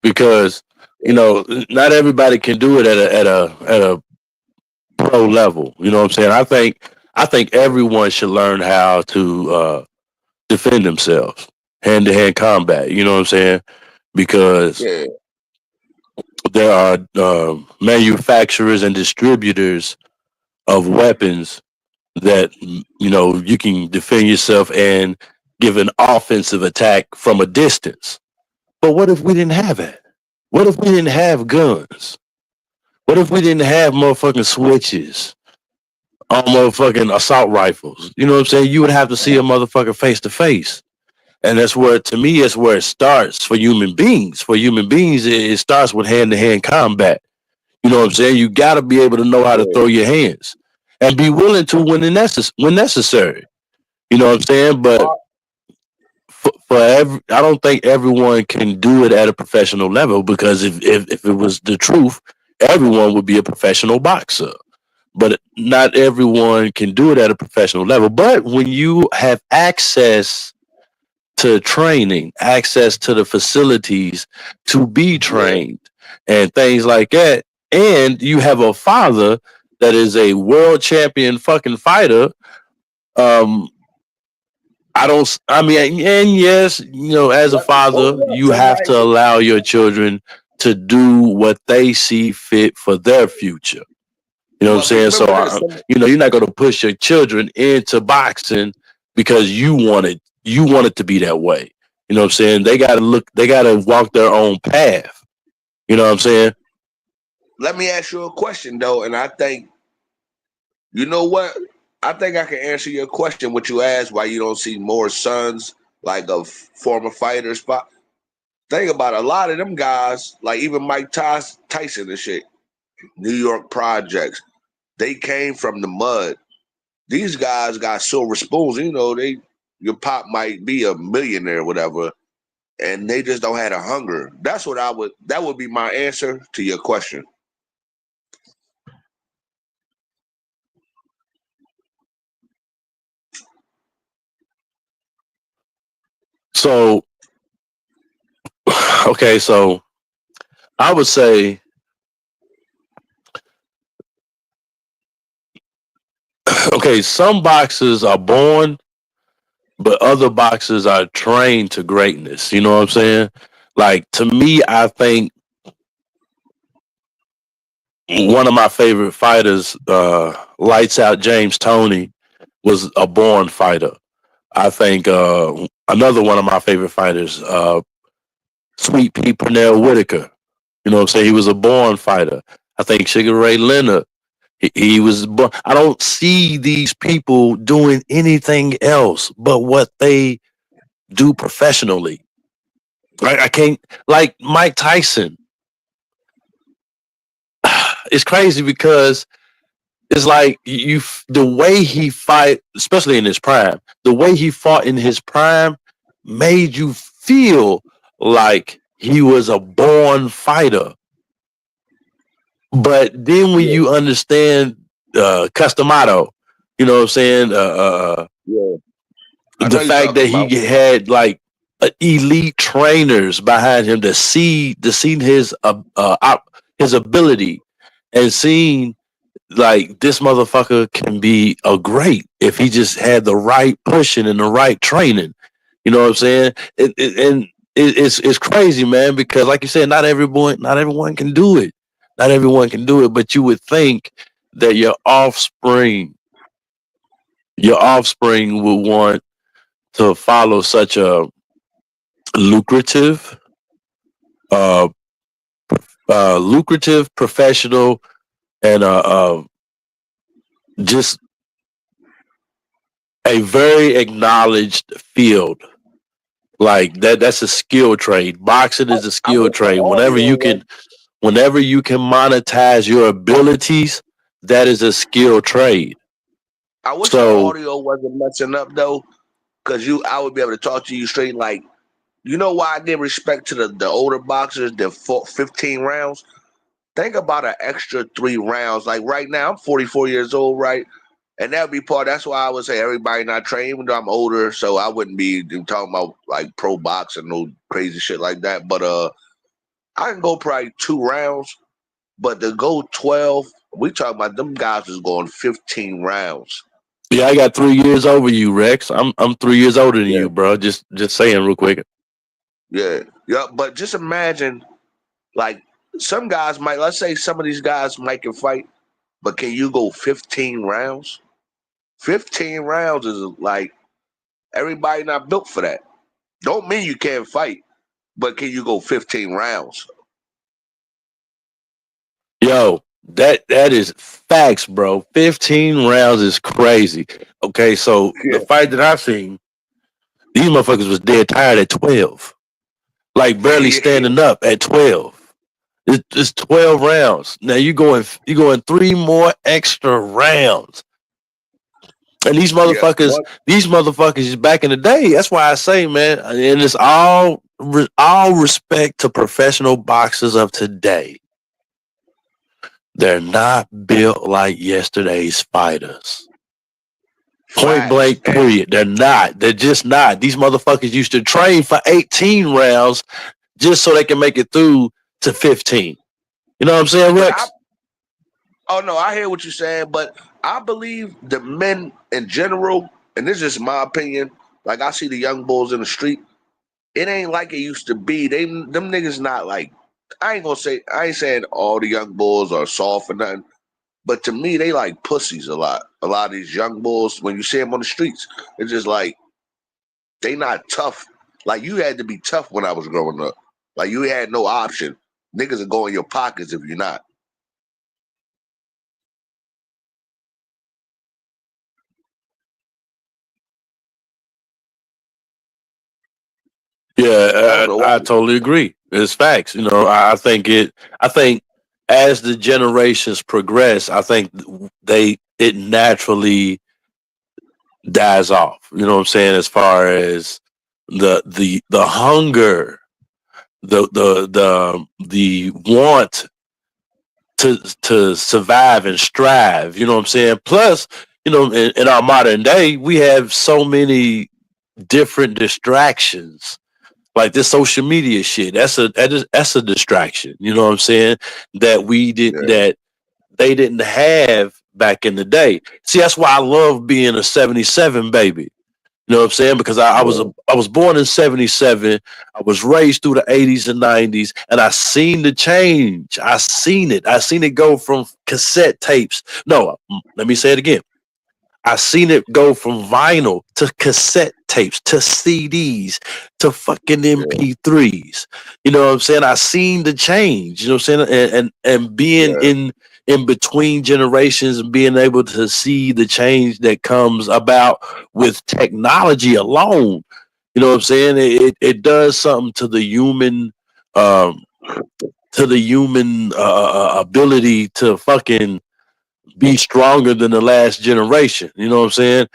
Because not everybody can do it at a pro level. You know what I'm saying? I think everyone should learn how to defend themselves, hand-to-hand combat. You know what I'm saying? Because there are manufacturers and distributors of weapons that you can defend yourself and give an offensive attack from a distance. But what if we didn't have it? What if we didn't have guns? What if we didn't have motherfucking switches on motherfucking assault rifles? You know what I'm saying? You would have to see a motherfucker face to face. And that's where, to me, it's where it starts for human beings. For human beings, it starts with hand-to-hand combat. You know what I'm saying? You got to be able to know how to throw your hands and be willing to when necessary. You know what I'm saying? But I don't think everyone can do it at a professional level, because if it was the truth, everyone would be a professional boxer. But not everyone can do it at a professional level. But when you have access to training, access to the facilities to be trained and things like that, and you have a father that is a world champion fucking fighter, yes, as a father, you have to allow your children to do what they see fit for their future. You know what I'm saying? So, you're not going to push your children into boxing because you want it to be that way. You know what I'm saying? They gotta walk their own path. You know what I'm saying? Let me ask you a question though, and I think you know what? I think I can answer your question. What you asked, why you don't see more sons like of former fighters? But think about it, a lot of them guys, like even Mike Tyson and shit, New York projects, they came from the mud. These guys got silver spoons. You know, your pop might be a millionaire or whatever, and they just don't have a hunger. That would be my answer to your question. So, okay, so I would say, okay, some boxers are born, but other boxers are trained to greatness. You know what I'm saying? Like, to me, I think one of my favorite fighters, Lights Out James Toney, was a born fighter. I think another one of my favorite fighters, Sweet Pea Pernell Whitaker. You know what I'm saying? He was a born fighter. I think Sugar Ray Leonard, he was born. I don't see these people doing anything else but what they do professionally. I can't, like Mike Tyson. It's crazy because it's like the way he fight, especially in his prime, the way he fought in his prime made you feel like he was a born fighter. But then when you understand Customato, you know what I'm saying? The fact that he had like elite trainers behind him to see his ability and seen like this motherfucker can be a great if he just had the right pushing and the right training. You know what I'm saying? It's crazy, man, because like you said, not everyone can do it. Not everyone can do it, but you would think that your offspring would want to follow such a lucrative, professional, and just a very acknowledged field. Like that's a skill trade. Boxing is a skill trade. Whenever you can monetize your abilities, that is a skill trade. I wish the audio wasn't messing up though, because I would be able to talk to you straight. Like, you know why I give respect to the older boxers that fought 15 rounds? Think about an extra 3 rounds. Like right now, I'm 44 years old, right? And that would be that's why I would say everybody not trained, even though I'm older, so I wouldn't be talking about like pro boxing, no crazy shit like that. But I can go probably 2 rounds, but to go 12, we talking about them guys is going 15 rounds. Yeah, I got 3 years over you, Rex. I'm 3 years older than you, bro. Just saying real quick. Yeah. But just imagine, like, some guys might, let's say some of these guys might can fight, but can you go 15 rounds? 15 rounds is like, everybody not built for that. Don't mean you can't fight, but can you go 15 rounds? Yo, that is facts, bro. 15 rounds is crazy. Okay, so the fight that I've seen, these motherfuckers was dead tired at 12. Like barely standing up at 12. It's 12 rounds. Now you're going 3 more extra rounds. And these motherfuckers is back in the day. That's why I say, man, and it's all respect to professional boxers of today. They're not built like yesterday's fighters. Point blank, period. They're not. They're just not. These motherfuckers used to train for 18 rounds just so they can make it through to 15. You know what I'm saying, Rex? I hear what you're saying, but I believe the men in general, and this is just my opinion, like I see the young bulls in the street, it ain't like it used to be. Them niggas not like, I ain't saying all the young bulls are soft or nothing, But to me, they like pussies a lot. A lot of these young bulls, when you see them on the streets, it's just like they not tough. Like you had to be tough when I was growing up. Like you had no option. Niggas will go in your pockets if you're not. Yeah, I totally agree. It's facts. You know, I think as the generations progress, I think it naturally dies off. You know what I'm saying? As far as the hunger, the want to survive and strive. You know what I'm saying? Plus, you know, in our modern day, we have so many different distractions. Like this social media shit, that's a distraction. You know what I'm saying? That we didn't that they didn't have back in the day. See, that's why I love being a '77 baby. You know what I'm saying? Because I was born in '77. I was raised through the '80s and '90s, and I seen the change. I seen it. I seen it go from cassette tapes. No, let me say it again. I seen it go from vinyl to cassette tapes to CDs to fucking MP3s. You know what I'm saying? I seen the change. You know what I'm saying? And being in between generations and being able to see the change that comes about with technology alone. You know what I'm saying? It does something to the human ability to fucking be stronger than the last generation. You know what I'm saying?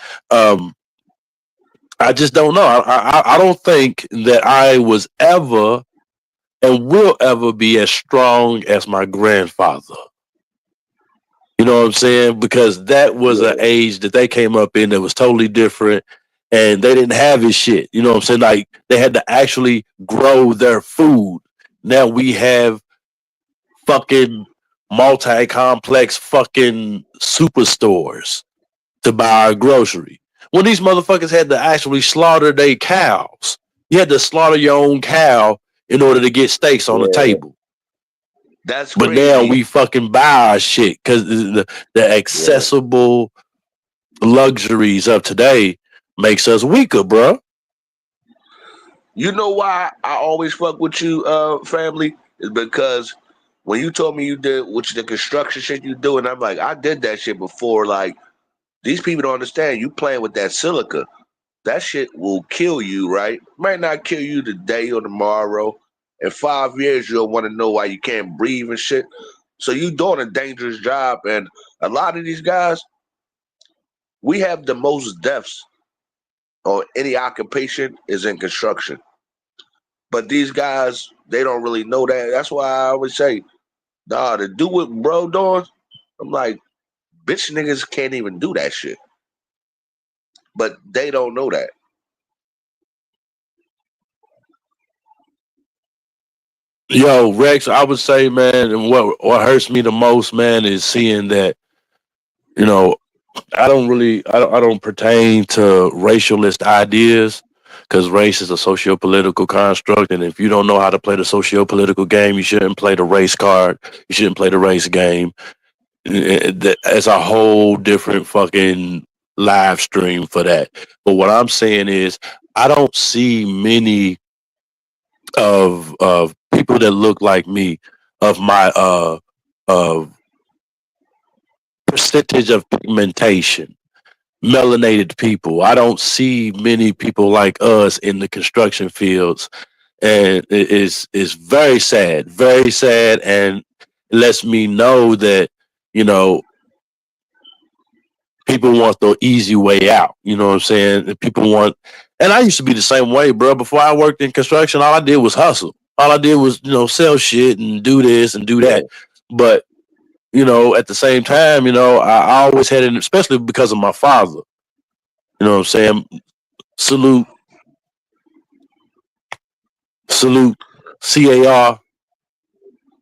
I just don't know. I don't think that I was ever and will ever be as strong as my grandfather. You know what I'm saying? Because that was an age that they came up in that was totally different, and they didn't have his shit. You know what I'm saying? Like they had to actually grow their food. Now we have fucking multi-complex fucking superstores to buy our grocery. When these motherfuckers had to actually slaughter their cows, you had to slaughter your own cow in order to get steaks on the table. That's but crazy. now we fucking buy our shit because the accessible luxuries of today makes us weaker, bro. You know why I always fuck with you, family? Is because when you told me you did the construction shit you do, and I'm like, I did that shit before. Like, these people don't understand. You playing with that silica. That shit will kill you, right? Might not kill you today or tomorrow. In 5 years, you'll want to know why you can't breathe and shit. So you doing a dangerous job. And a lot of these guys, we have the most deaths or any occupation is in construction. But these guys, they don't really know that. That's why I always say, nah, to do what bro doing, I'm like, bitch niggas can't even do that shit. But they don't know that. Yo, Rex, I would say, man, and what hurts me the most, man, is seeing that, you know, I don't pertain to racialist ideas because race is a socio-political construct, and if you don't know how to play the socio-political game, you shouldn't play the race card. You shouldn't play the race game. It's a whole different fucking live stream for that. But what I'm saying is, I don't see many of people that look like me, of my percentage of pigmentation, melanated people. I don't see many people like us in the construction fields, and it's very sad, and it lets me know that, you know, people want the easy way out. You know what I'm saying? People want, and I used to be the same way, bro. Before I worked in construction, all I did was hustle. All I did was, you know, sell shit and do this and do that. But, you know, at the same time, you know, I always had it, especially because of my father. You know what I'm saying? Salute CAR,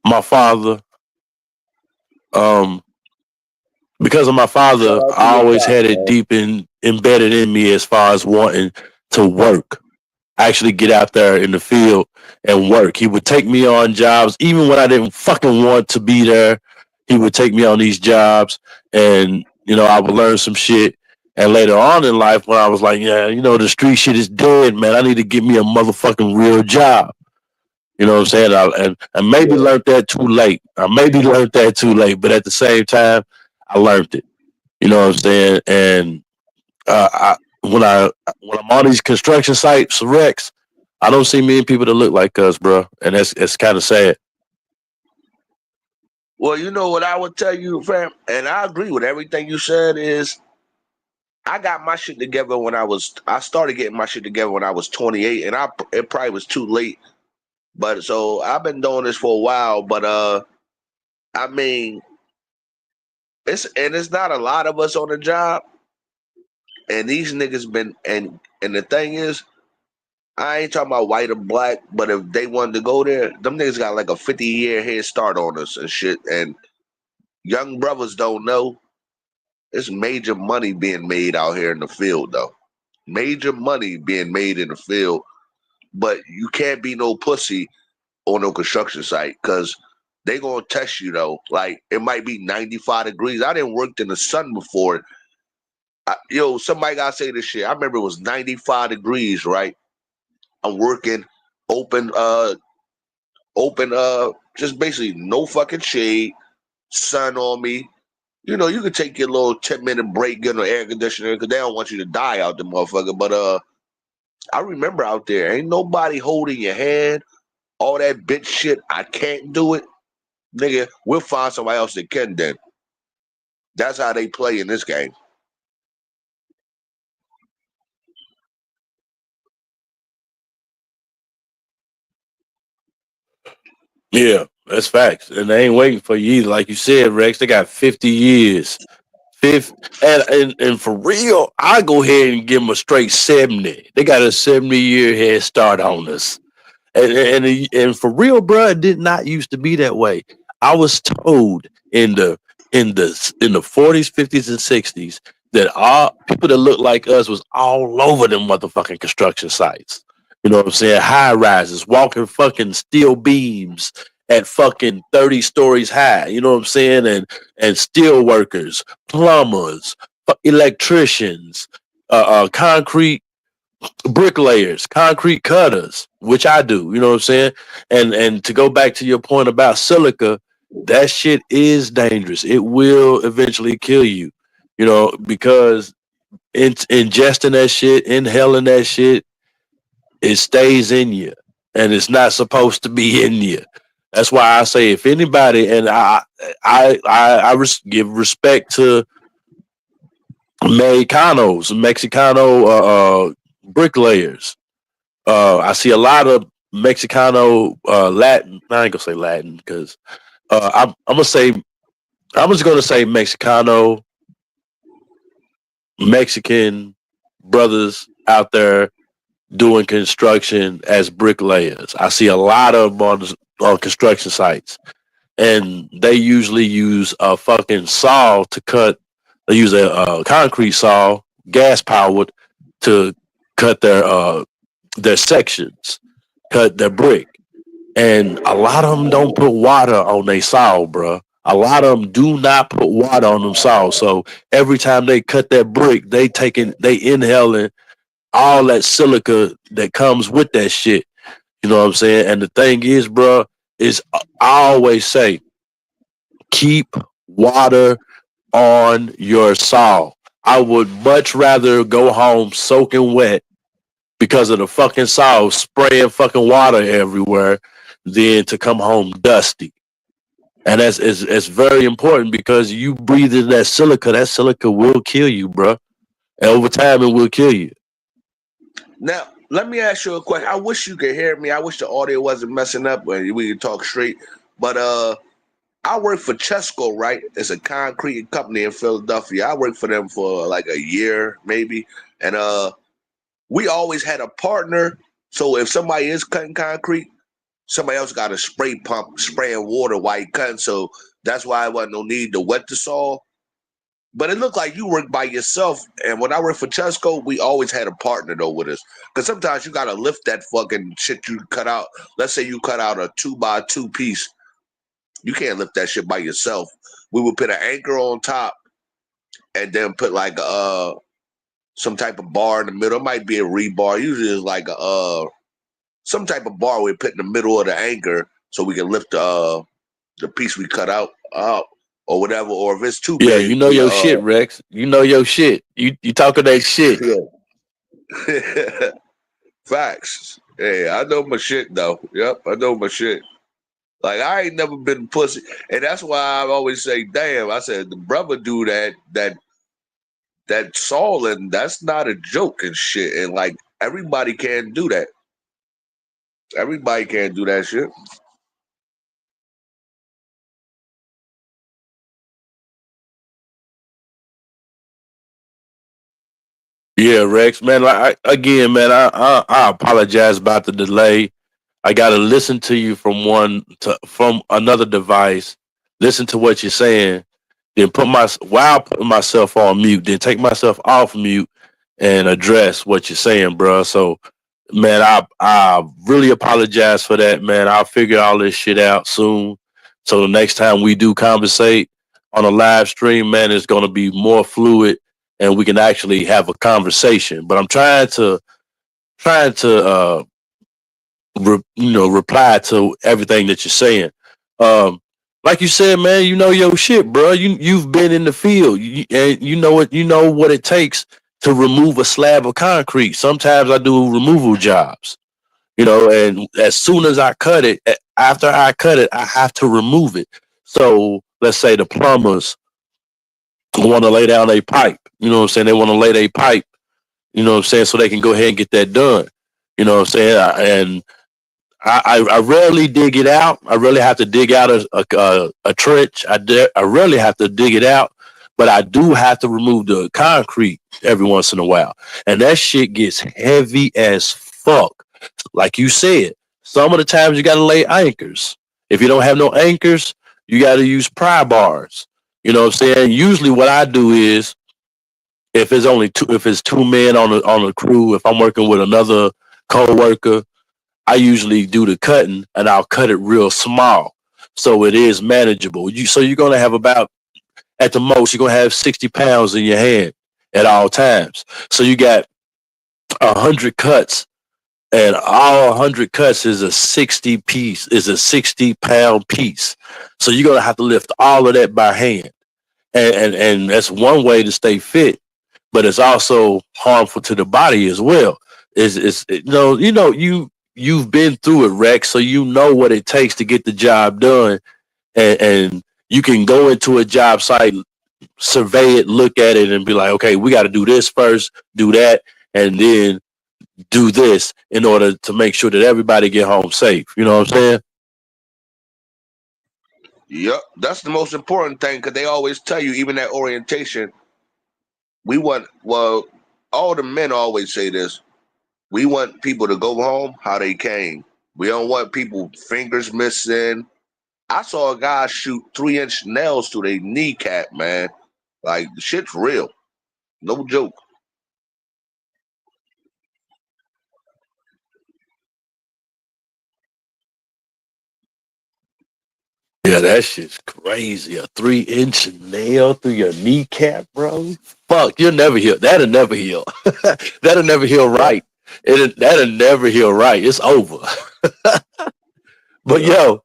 my father. Because of my father, I always had it deep embedded in me as far as wanting to work, actually get out there in the field and work. He would take me on jobs even when I didn't fucking want to be there. he would take me on these jobs, and I would learn some shit. And later on in life, when I was like, yeah, the street shit is dead, man. I need to get me a motherfucking real job. You know what I'm saying? I maybe learned that too late. But at the same time, I learned it. You know what I'm saying? And when I'm on these construction sites, Rex, I don't see many people that look like us, bro, and it's kind of sad. Well, you know what I would tell you, fam, and I agree with everything you said. Is I got my shit together I started getting my shit together when I was 28, and it probably was too late. But so I've been doing this for a while. But I mean, it's not a lot of us on the job, and these niggas been and the thing is, I ain't talking about white or black, but if they wanted to go there, them niggas got like a 50-year head start on us and shit. And young brothers don't know. There's major money being made out here in the field, though. Major money being made in the field. But you can't be no pussy on no construction site because they going to test you, though. Like, it might be 95 degrees. I didn't work in the sun before. Somebody got to say this shit. I remember it was 95 degrees, right? I'm working open, just basically no fucking shade, sun on me. You can take your little 10-minute break, get an air conditioner, because they don't want you to die out the motherfucker. But I remember out there, ain't nobody holding your hand, all that bitch shit. I can't do it. Nigga, we'll find somebody else that can then. That's how they play in this game. Yeah, that's facts. And they ain't waiting for you either. Like you said, Rex, they got 50 years. And for real, I go ahead and give them a straight 70. They got a 70-year head start on us. And for real, bro, it did not used to be that way. I was told in the 40s, 50s, and 60s that all people that look like us was all over them motherfucking construction sites. You know what I'm saying? High rises, walking fucking steel beams at fucking 30 stories high. You know what I'm saying? And steel workers, plumbers, electricians, concrete bricklayers, concrete cutters, which I do. You know what I'm saying? And to go back to your point about silica, that shit is dangerous. It will eventually kill you. Because ingesting that shit, inhaling that shit, it stays in you, and it's not supposed to be in you. That's why I say, if anybody, and I give respect to Mexicano bricklayers. I see a lot of Mexicano Latin. I ain't gonna say Latin because I'm just gonna say Mexicano, Mexican brothers out there doing construction as bricklayers. I see a lot of them on construction sites, and they usually use a fucking saw to cut. They use a concrete saw, gas powered, to cut their sections, cut their brick. And a lot of them don't put water on their saw, bro. A lot of them do not put water on them saws. So every time they cut that brick, they inhaling all that silica that comes with that shit. You know what I'm saying? And the thing is, bro, is I always say, keep water on your saw. I would much rather go home soaking wet because of the fucking saw spraying fucking water everywhere than to come home dusty. And it's very important because you breathe in that silica will kill you, bro. And over time, it will kill you. Now, let me ask you a question. I wish you could hear me. I wish the audio wasn't messing up and we could talk straight. But I work for Chesco, right? It's a concrete company in Philadelphia. I worked for them for like a year, maybe. And we always had a partner. So if somebody is cutting concrete, somebody else got a spray pump spraying water while he cutting. So that's why I wasn't no need to wet the saw. But it looked like you worked by yourself. And when I worked for Chesco, we always had a partner though with us. Because sometimes you gotta lift that fucking shit you cut out. Let's say you cut out a 2x2 piece. You can't lift that shit by yourself. We would put an anchor on top and then put like some type of bar in the middle. It might be a rebar. Usually it's like some type of bar we put in the middle of the anchor so we can lift the piece we cut out up or whatever. Or if it's too big. Yeah, you know your shit, Rex. You know your shit. You talking that shit. Yeah. Facts. Hey, I know my shit though. Yep, I know my shit. Like I ain't never been pussy, and that's why I always say, "Damn!" I said the brother do that sawing. That's not a joke and shit. And like everybody can't do that. Everybody can't do that shit. Yeah, Rex, man. Like I apologize about the delay. I got to listen to you from another device. Listen to what you're saying, then while putting myself on mute, then take myself off mute and address what you're saying, bro. So, man, I really apologize for that, man. I'll figure all this shit out soon. So the next time we do conversate on a live stream, man, it's gonna be more fluid and we can actually have a conversation. But I'm trying to reply to everything that you're saying. Like you said, man, you know your shit, bro. You've been in the field, and you know what it takes to remove a slab of concrete. Sometimes I do removal jobs, and as soon as I cut it, after I cut it, I have to remove it. So let's say the plumbers want to lay down a pipe. You know what I'm saying? They want to lay their pipe. You know what I'm saying? So they can go ahead and get that done. You know what I'm saying? And I rarely dig it out. I really have to dig out a trench. I rarely have to dig it out, but I do have to remove the concrete every once in a while. And that shit gets heavy as fuck. Like you said, some of the times you got to lay anchors. If you don't have no anchors, you got to use pry bars. You know what I'm saying? Usually what I do is if it's two men on the crew, if I'm working with another co-worker, I usually do the cutting and I'll cut it real small so it is manageable. So you're going to have at the most, you're going to have 60 pounds in your hand at all times. So you got 100 cuts, and all 100 cuts is a 60-pound piece. So you're going to have to lift all of that by hand. And that's one way to stay fit, but it's also harmful to the body as well. You've been through it, Rex, so you know what it takes to get the job done. And you can go into a job site, survey it, look at it, and be like, okay, we got to do this first, do that, and then do this in order to make sure that everybody get home safe. You know what I'm saying? Yep, that's the most important thing, because they always tell you, even at orientation, all the men always say this, we want people to go home how they came. We don't want people fingers missing. I saw a guy shoot 3-inch nails through their kneecap, man. Like, the shit's real. No joke. Yeah, that shit's crazy. A 3-inch nail through your kneecap, bro. Fuck, you'll never heal. That'll never heal. That'll never heal right. That'll never heal right. It's over. But yo,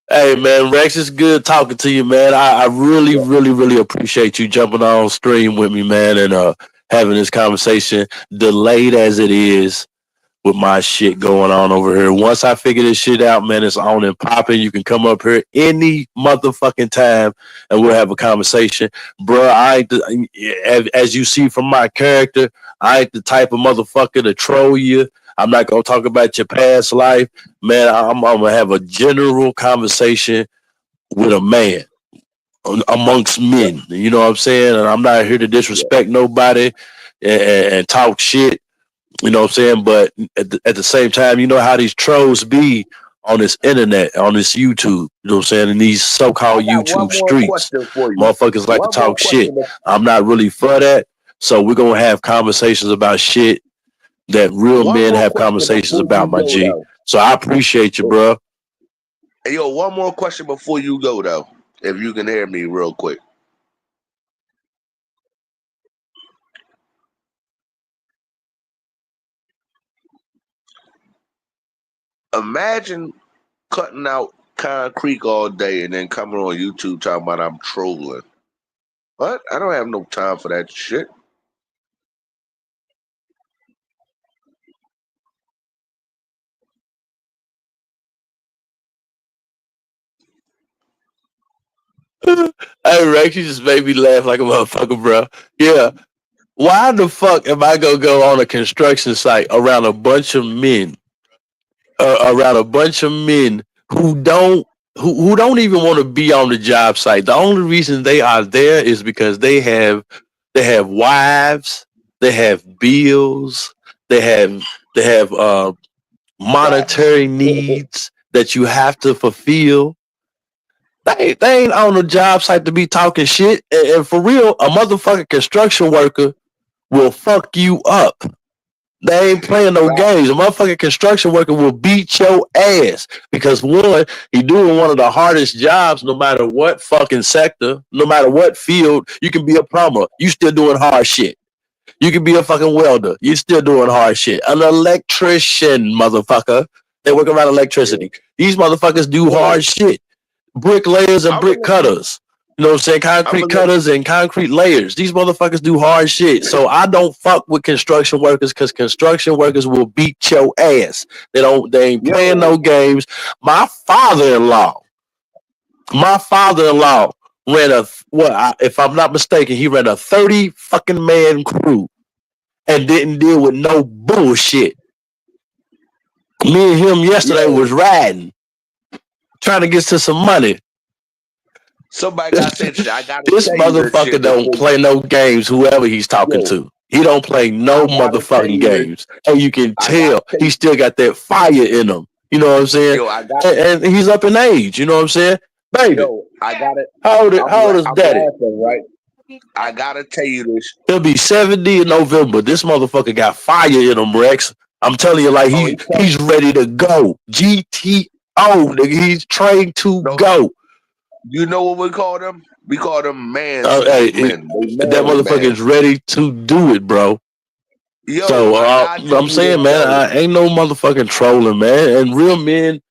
hey man, Rex, it's good talking to you, man. I really, really, really appreciate you jumping on stream with me, man, and having this conversation, delayed as it is, with my shit going on over here. Once I figure this shit out, man, it's on and popping. You can come up here any motherfucking time and we'll have a conversation. Bruh, as you see from my character, I ain't the type of motherfucker to troll you. I'm not going to talk about your past life. Man, I'm going to have a general conversation with a man amongst men. You know what I'm saying? And I'm not here to disrespect nobody and talk shit. You know what I'm saying? But at the same time, you know how these trolls be on this internet, on this YouTube, you know what I'm saying? In these so-called YouTube streets. Motherfuckers like to talk shit. I'm not really for that. So we're going to have conversations about shit that real men have conversations about, my G. So I appreciate you, bro. Hey, yo, one more question before you go though, if you can hear me real quick. Imagine cutting out concrete all day and then coming on YouTube talking about I'm trolling. What? I don't have no time for that shit. Hey, Rex, you just made me laugh like a motherfucker, bro. Yeah. Why the fuck am I gonna go on a construction site around a bunch of men, who don't even want to be on the job site? The only reason they are there is because they have wives, they have bills, they have monetary needs that you have to fulfill. They ain't on the job site to be talking shit. And for real, a motherfucking construction worker will fuck you up. They ain't playing no games. A motherfucking construction worker will beat your ass because one, he doing one of the hardest jobs no matter what fucking sector, no matter what field. You can be a plumber, you still doing hard shit. You can be a fucking welder, you still doing hard shit. An electrician, motherfucker, they work around electricity. These motherfuckers do hard shit. Bricklayers and brick cutters. You know what I'm saying? Concrete cutters and concrete layers. These motherfuckers do hard shit. So I don't fuck with construction workers because construction workers will beat your ass. They ain't playing no games. My father-in-law ran if I'm not mistaken, he ran a 30 fucking man crew and didn't deal with no bullshit. Me and him yesterday was riding, trying to get to some money. Somebody got said I got this motherfucker don't play no games. Whoever he's talking to, he don't play no motherfucking games, and you can tell he still got that fire in him. You know what I'm saying? And he's up in age. You know what I'm saying, baby? Yo, I got it. How old is daddy? Right. I gotta tell you this. He'll be 70 in November. This motherfucker got fire in him, Rex. I'm telling you, like he's ready to go. GTO, nigga, he's trained to go. You know what we call them? We call them men. That motherfucker's ready to do it, bro. Yo, so I'm saying, man, I ain't no motherfucking trolling, man. And real men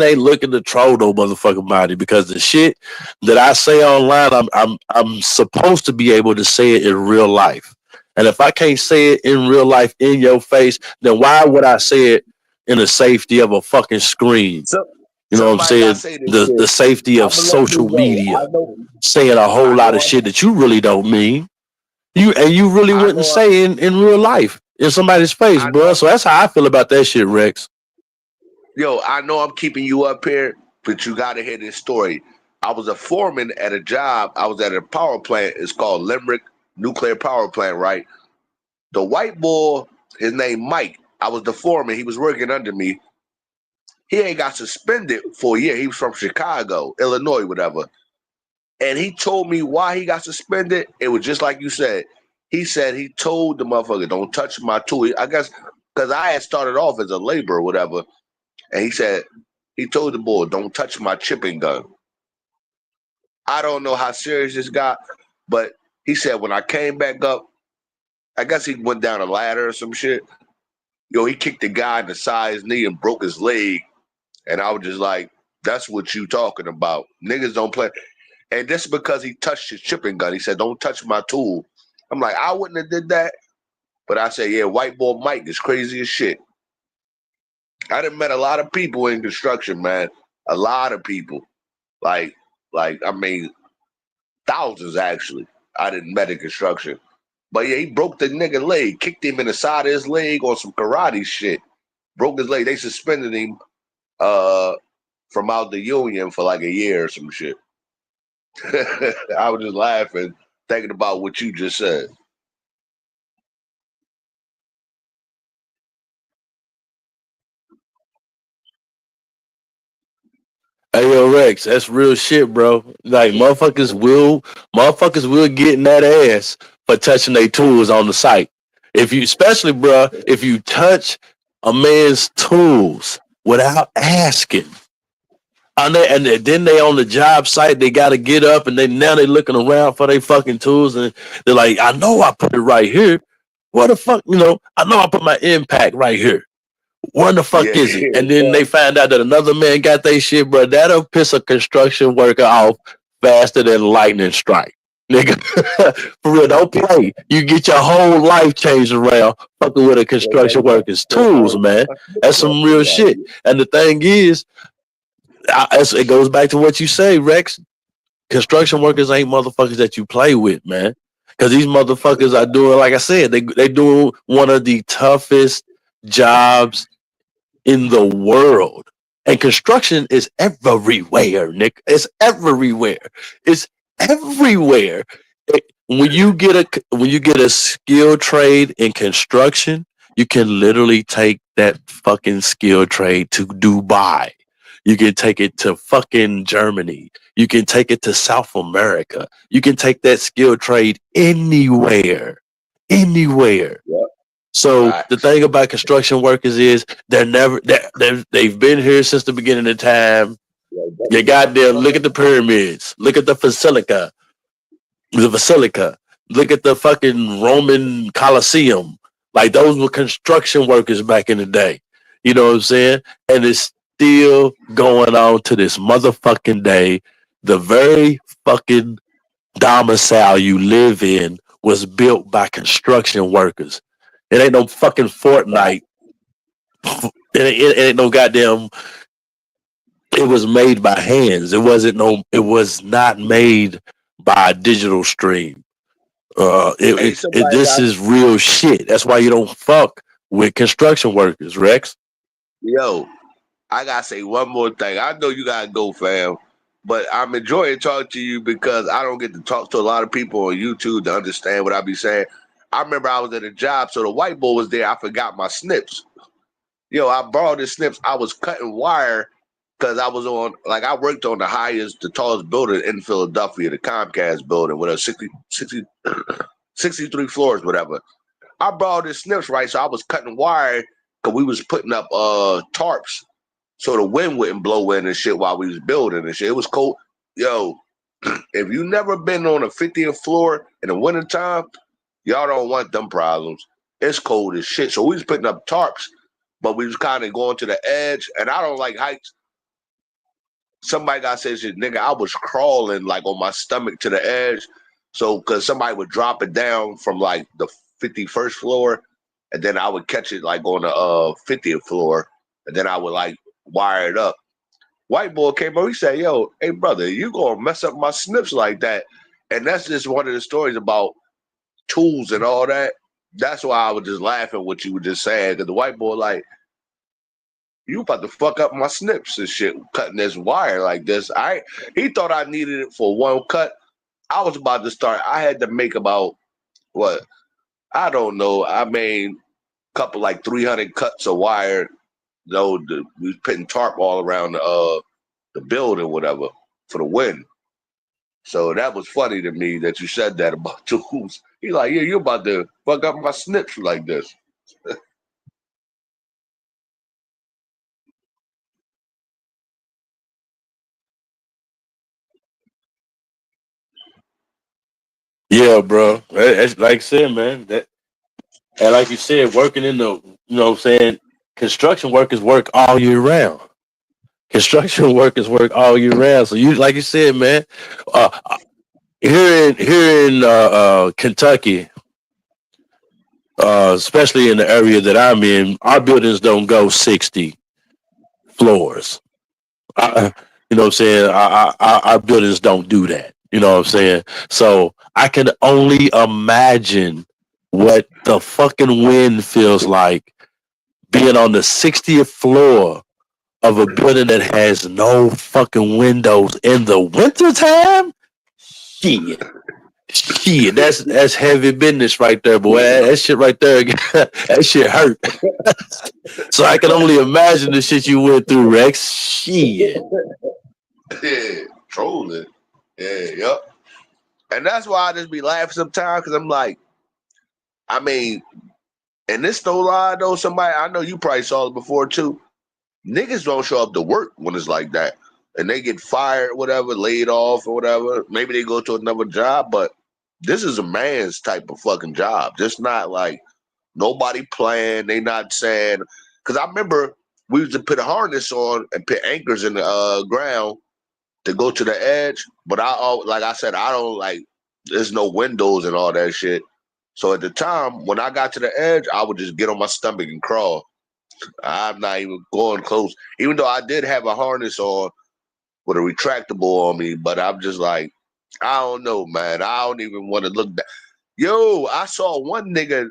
ain't looking to troll no motherfucking body because the shit that I say online, I'm supposed to be able to say it in real life. And if I can't say it in real life in your face, then why would I say it in the safety of a fucking screen? You know what I'm saying? The safety of social media, saying a whole lot of shit that you really don't mean. You really wouldn't say in real life in somebody's face, bro. So that's how I feel about that shit, Rex. Yo, I know I'm keeping you up here, but you gotta hear this story. I was a foreman at a job. I was at a power plant. It's called Limerick Nuclear Power Plant, right? The white boy, his name Mike. I was the foreman. He was working under me. He ain't got suspended for a year. He was from Chicago, Illinois, whatever. And he told me why he got suspended. It was just like you said. He said he told the motherfucker, don't touch my tool. I guess because I had started off as a laborer or whatever. And he said, he told the boy, don't touch my chipping gun. I don't know how serious this got, but he said when I came back up, I guess he went down a ladder or some shit. Yo, he kicked the guy in the side of his knee and broke his leg. And I was just like, that's what you talking about. Niggas don't play. And this is because he touched his chipping gun. He said, don't touch my tool. I'm like, I wouldn't have did that. But I said, yeah, white boy Mike is crazy as shit. I done met a lot of people in construction, man. A lot of people. Like, I mean, thousands actually. I didn't met in construction. But yeah, he broke the nigga leg, kicked him in the side of his leg on some karate shit. Broke his leg. They suspended him from out the union for like a year or some shit. I was just laughing, thinking about what you just said. Hey yo, Rex, that's real shit, bro. Like motherfuckers will get in that ass for touching their tools on the site. Especially, bro, if you touch a man's tools without asking, And then they on the job site, they got to get up and now they looking around for their fucking tools and they're like, I know I put it right here. What the fuck, I know I put my impact right here. Where the fuck is it? And then they find out that another man got their shit, bro. That'll piss a construction worker off faster than lightning strike. Nigga, for real, don't play. You get your whole life changed around fucking with a construction worker's tools, man. That's some real shit. And the thing is, it goes back to what you say, Rex. Construction workers ain't motherfuckers that you play with, man. Because these motherfuckers are doing, like I said, they doing one of the toughest jobs in the world. And construction is everywhere, Nick. It's everywhere. It's everywhere. When you get a skill trade in construction, you can literally take that fucking skill trade to Dubai. You can take it to fucking Germany. You can take it to South America. You can take that skill trade anywhere. Yep. So the thing about construction workers is they've been here since the beginning of time. You goddamn look at the pyramids, look at the basilica, look at the fucking Roman Colosseum. Like those were construction workers back in the day. You know what I'm saying? And it's still going on to this motherfucking day. The very fucking domicile you live in was built by construction workers. It ain't no fucking Fortnite. It ain't no goddamn. It was made by hands. It was not made by a digital stream. This is real shit. That's why you don't fuck with construction workers, Rex. Yo, I gotta say one more thing. I know you gotta go, fam, but I'm enjoying talking to you because I don't get to talk to a lot of people on YouTube to understand what I be saying. I remember I was at a job, so the white boy was there. I forgot my snips. Yo, I borrowed the snips. I was cutting wire because I worked on the tallest building in Philadelphia, the Comcast building with a 63 floors, whatever. I borrowed the snips, right? So I was cutting wire because we was putting up tarps so the wind wouldn't blow in and shit while we was building and shit. It was cold. Yo, if you never been on a 50th floor in the wintertime, y'all don't want them problems. It's cold as shit. So we was putting up tarps, but we was kind of going to the edge. And I don't like heights. Somebody got said, nigga, I was crawling like on my stomach to the edge. So, because somebody would drop it down from like the 51st floor, and then I would catch it like on the 50th floor, and then I would like wire it up. White boy came over, he said, yo, hey brother, you gonna mess up my snips like that. And that's just one of the stories about tools and all that. That's why I was just laughing what you were just saying, because the white boy like, you about to fuck up my snips and shit, cutting this wire like this. He thought I needed it for one cut. I was about to start. I had to make about what? I don't know. I made a couple like 300 cuts of wire. We was putting tarp all around the building, whatever, for the wind. So that was funny to me that you said that about tools. He's like, yeah, you about to fuck up my snips like this. Yeah, bro. That's like I said, man. And like you said, working in the, what I'm saying, construction workers work all year round. Construction workers work all year round. So you, like you said, man, here in Kentucky, especially in the area that I'm in, our buildings don't go 60 floors. You know what I'm saying? Our buildings don't do that. You know what I'm saying? So I can only imagine what the fucking wind feels like being on the 60th floor of a building that has no fucking windows in the wintertime. Shit, that's heavy business right there, boy. That shit right there, that shit hurt. So I can only imagine the shit you went through, Rex. Shit. Yeah, trolling. Yeah, yep. And that's why I just be laughing sometimes, because I'm like, I mean, and this no lie though, somebody, I know you probably saw it before too. Niggas don't show up to work when it's like that. and they get fired, whatever, laid off or whatever. Maybe they go to another job, but this is a man's type of fucking job. Just not like nobody playing. They not saying, because I remember we used to put a harness on and put anchors in the ground to go to the edge. But like I said, I don't like, there's no windows and all that shit. So at the time, when I got to the edge, I would just get on my stomach and crawl. I'm not even going close, even though I did have a harness on with a retractable on me. But I'm just like, I don't know, man. I don't even want to look back. Yo, I saw one nigga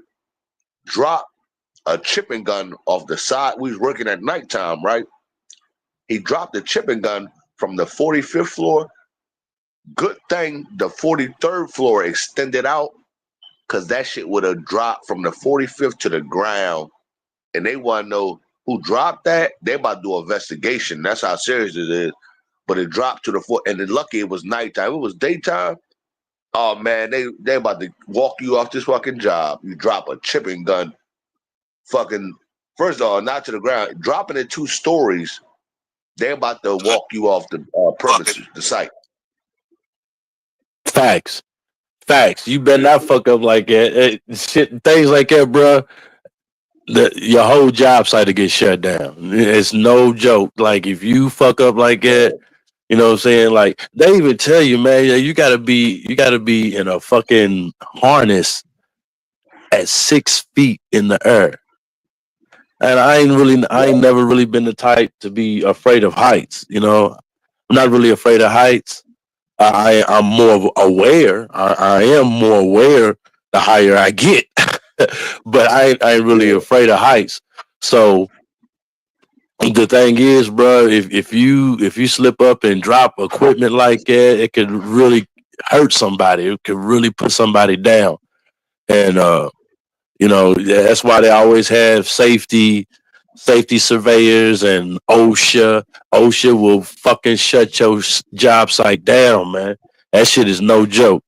drop a chipping gun off the side. We was working at nighttime, right? He dropped the chipping gun from the 45th floor. Good thing the 43rd floor extended out, because that shit would have dropped from the 45th to the ground. And they want to know who dropped that. They about to do an investigation. That's how serious it is. But it dropped to the floor. And then lucky it was nighttime. It was daytime. Oh, man, they about to walk you off this fucking job. You drop a chipping gun. Fucking, first of all, not to the ground. Dropping it 2 stories. They're about to walk you off the premises, the site. Facts. You better not fuck up like that. Shit, things like that, bro. Your whole job site will get shut down. It's no joke. Like, if you fuck up like that, you know what I'm saying? Like, they even tell you, man, you gotta be in a fucking harness at 6 feet in the air. And I ain't never really been the type to be afraid of heights. You know, I'm not really afraid of heights. I'm more aware. I am more aware the higher I get, but I ain't really afraid of heights. So the thing is, bro, if you slip up and drop equipment like that, it could really hurt somebody. It could really put somebody down. And you know, that's why they always have safety surveyors and OSHA. OSHA will fucking shut your job site down, man. That shit is no joke.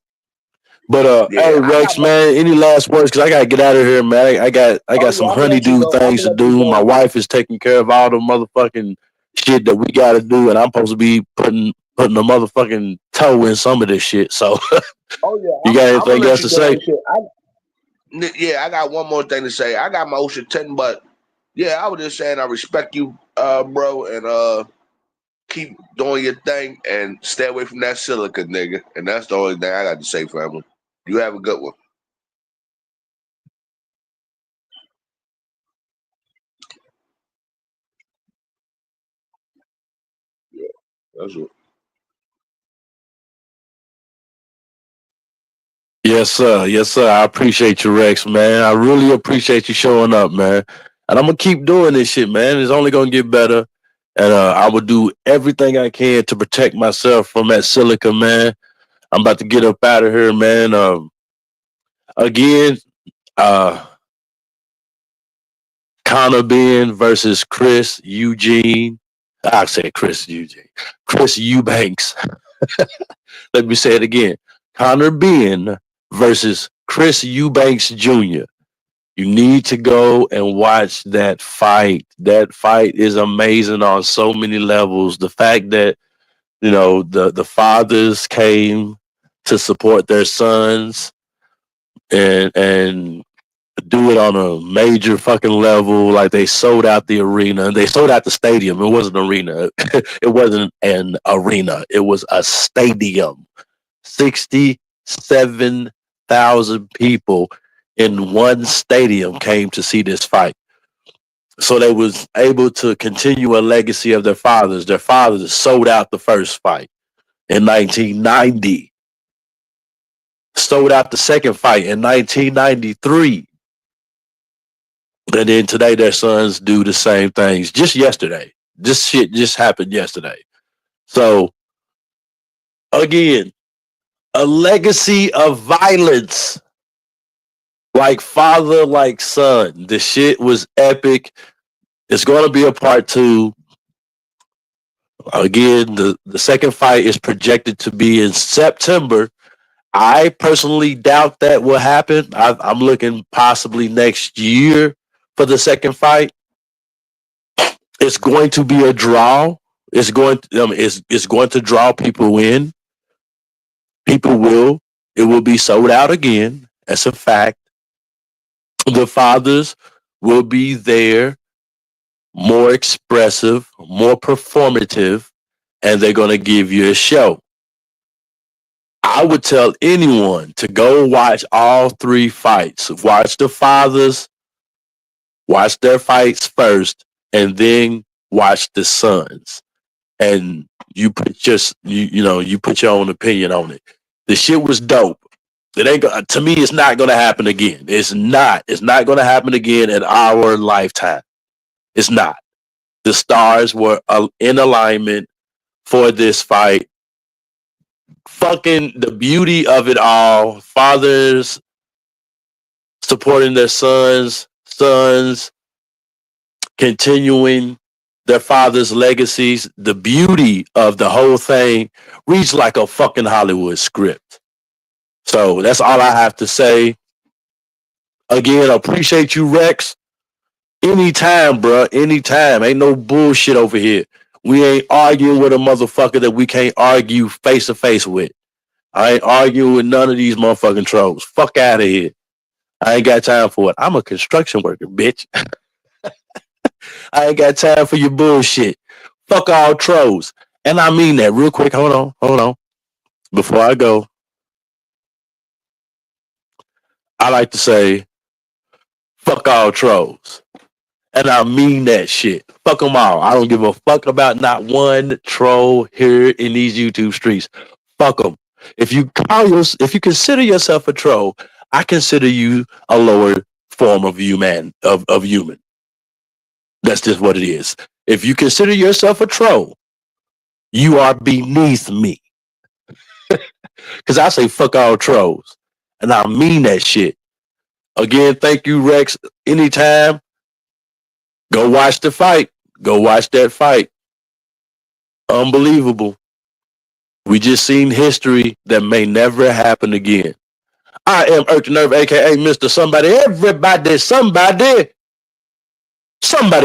But hey Rex, man, any last words? Because I gotta get out of here, man. I got some honeydew things to do. My wife is taking care of all the motherfucking shit that we gotta do, and I'm supposed to be putting a motherfucking toe in some of this shit. So, you got anything else to say? Yeah, I got one more thing to say. I got my OSHA 10, but yeah, I was just saying I respect you, bro, and keep doing your thing and stay away from that silica, nigga. And that's the only thing I got to say, family. You have a good one. Yeah, that's it. Yes, sir. Yes, sir. I appreciate you, Rex, man. I really appreciate you showing up, man. And I'm gonna keep doing this shit, man. It's only gonna get better. And I will do everything I can to protect myself from that silica, man. I'm about to get up out of here, man. Again, Connor Ben versus Chris Eugene. I said Chris Eugene. Chris Eubanks. Let me say it again. Connor Ben versus Chris Eubanks Jr. You need to go and watch that fight. That fight is amazing on so many levels. The fact that, you know, the fathers came to support their sons and do it on a major fucking level. Like, they sold out the arena. They sold out the stadium. It wasn't an arena. It wasn't an arena. It was a stadium. 67,000 people in one stadium came to see this fight. So they was able to continue a legacy of their fathers. Their fathers sold out the first fight in 1990. Sold out the second fight in 1993. And then today their sons do the same things. Just yesterday. This shit just happened yesterday. So, again, a legacy of violence. Like father, like son. The shit was epic. It's going to be a part 2. Again, the second fight is projected to be in September. I personally doubt that will happen. I'm looking possibly next year for the second fight. It's going to be a draw. It's going it's going to draw people in. It will be sold out again. That's a fact. The fathers will be there, more expressive, more performative, and they're going to give you a show. I would tell anyone to go watch all 3 fights. Watch the fathers, watch their fights first, and then watch the sons. And you put you put your own opinion on it. The shit was dope. It ain't to me. It's not gonna happen again. It's not gonna happen again in our lifetime. It's not. The stars were in alignment for this fight. Fucking the beauty of it all. Fathers supporting their sons continuing their fathers' legacies. The beauty of the whole thing reads like a fucking Hollywood script. So that's all I have to say. Again, appreciate you, Rex. Anytime, bro. Anytime. Ain't no bullshit over here. We ain't arguing with a motherfucker that we can't argue face to face with. I ain't arguing with none of these motherfucking trolls. Fuck out of here. I ain't got time for it. I'm a construction worker, bitch. I ain't got time for your bullshit. Fuck all trolls. And I mean that real quick. Hold on. Before I go, I like to say, fuck all trolls. And I mean that shit. Fuck them all. I don't give a fuck about not one troll here in these YouTube streets. Fuck them. If you consider yourself a troll, I consider you a lower form of human. That's just what it is. If you consider yourself a troll, you are beneath me. Because I say fuck all trolls. And I mean that shit. Again, thank you, Rex. Anytime, go watch the fight. Go watch that fight. Unbelievable. We just seen history that may never happen again. I am Earth to Nerve, a.k.a. Mr. Somebody. Everybody, somebody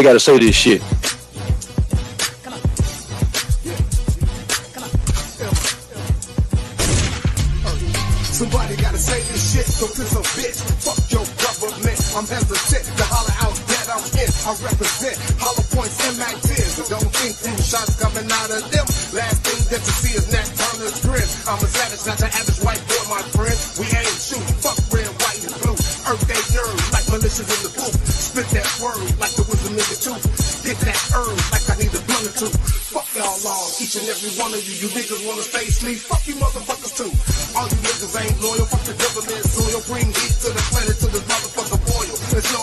got to say this shit. Somebody gotta say this shit, so piss a bitch. Fuck your government. I'm hesitant to holler out that I'm in. I represent hollow points and Mac 10s. But don't think them shots coming out of them. Last thing that you see is Nat Turner's grin. I'm a savage, not your average white boy, my friend. We ain't shooting. Fuck red, white, and blue. Earth they yearn like militias in the booth. Spit that word like the wisdom in the tooth. Get that herb like I need a blunt or two. Fuck y'all all, each and every one of you. You niggas wanna stay sleep. Fuck you motherfuckers too. All you niggas ain't loyal. Fuck the government soil. Bring heat to the planet, to this motherfucker boil. There's no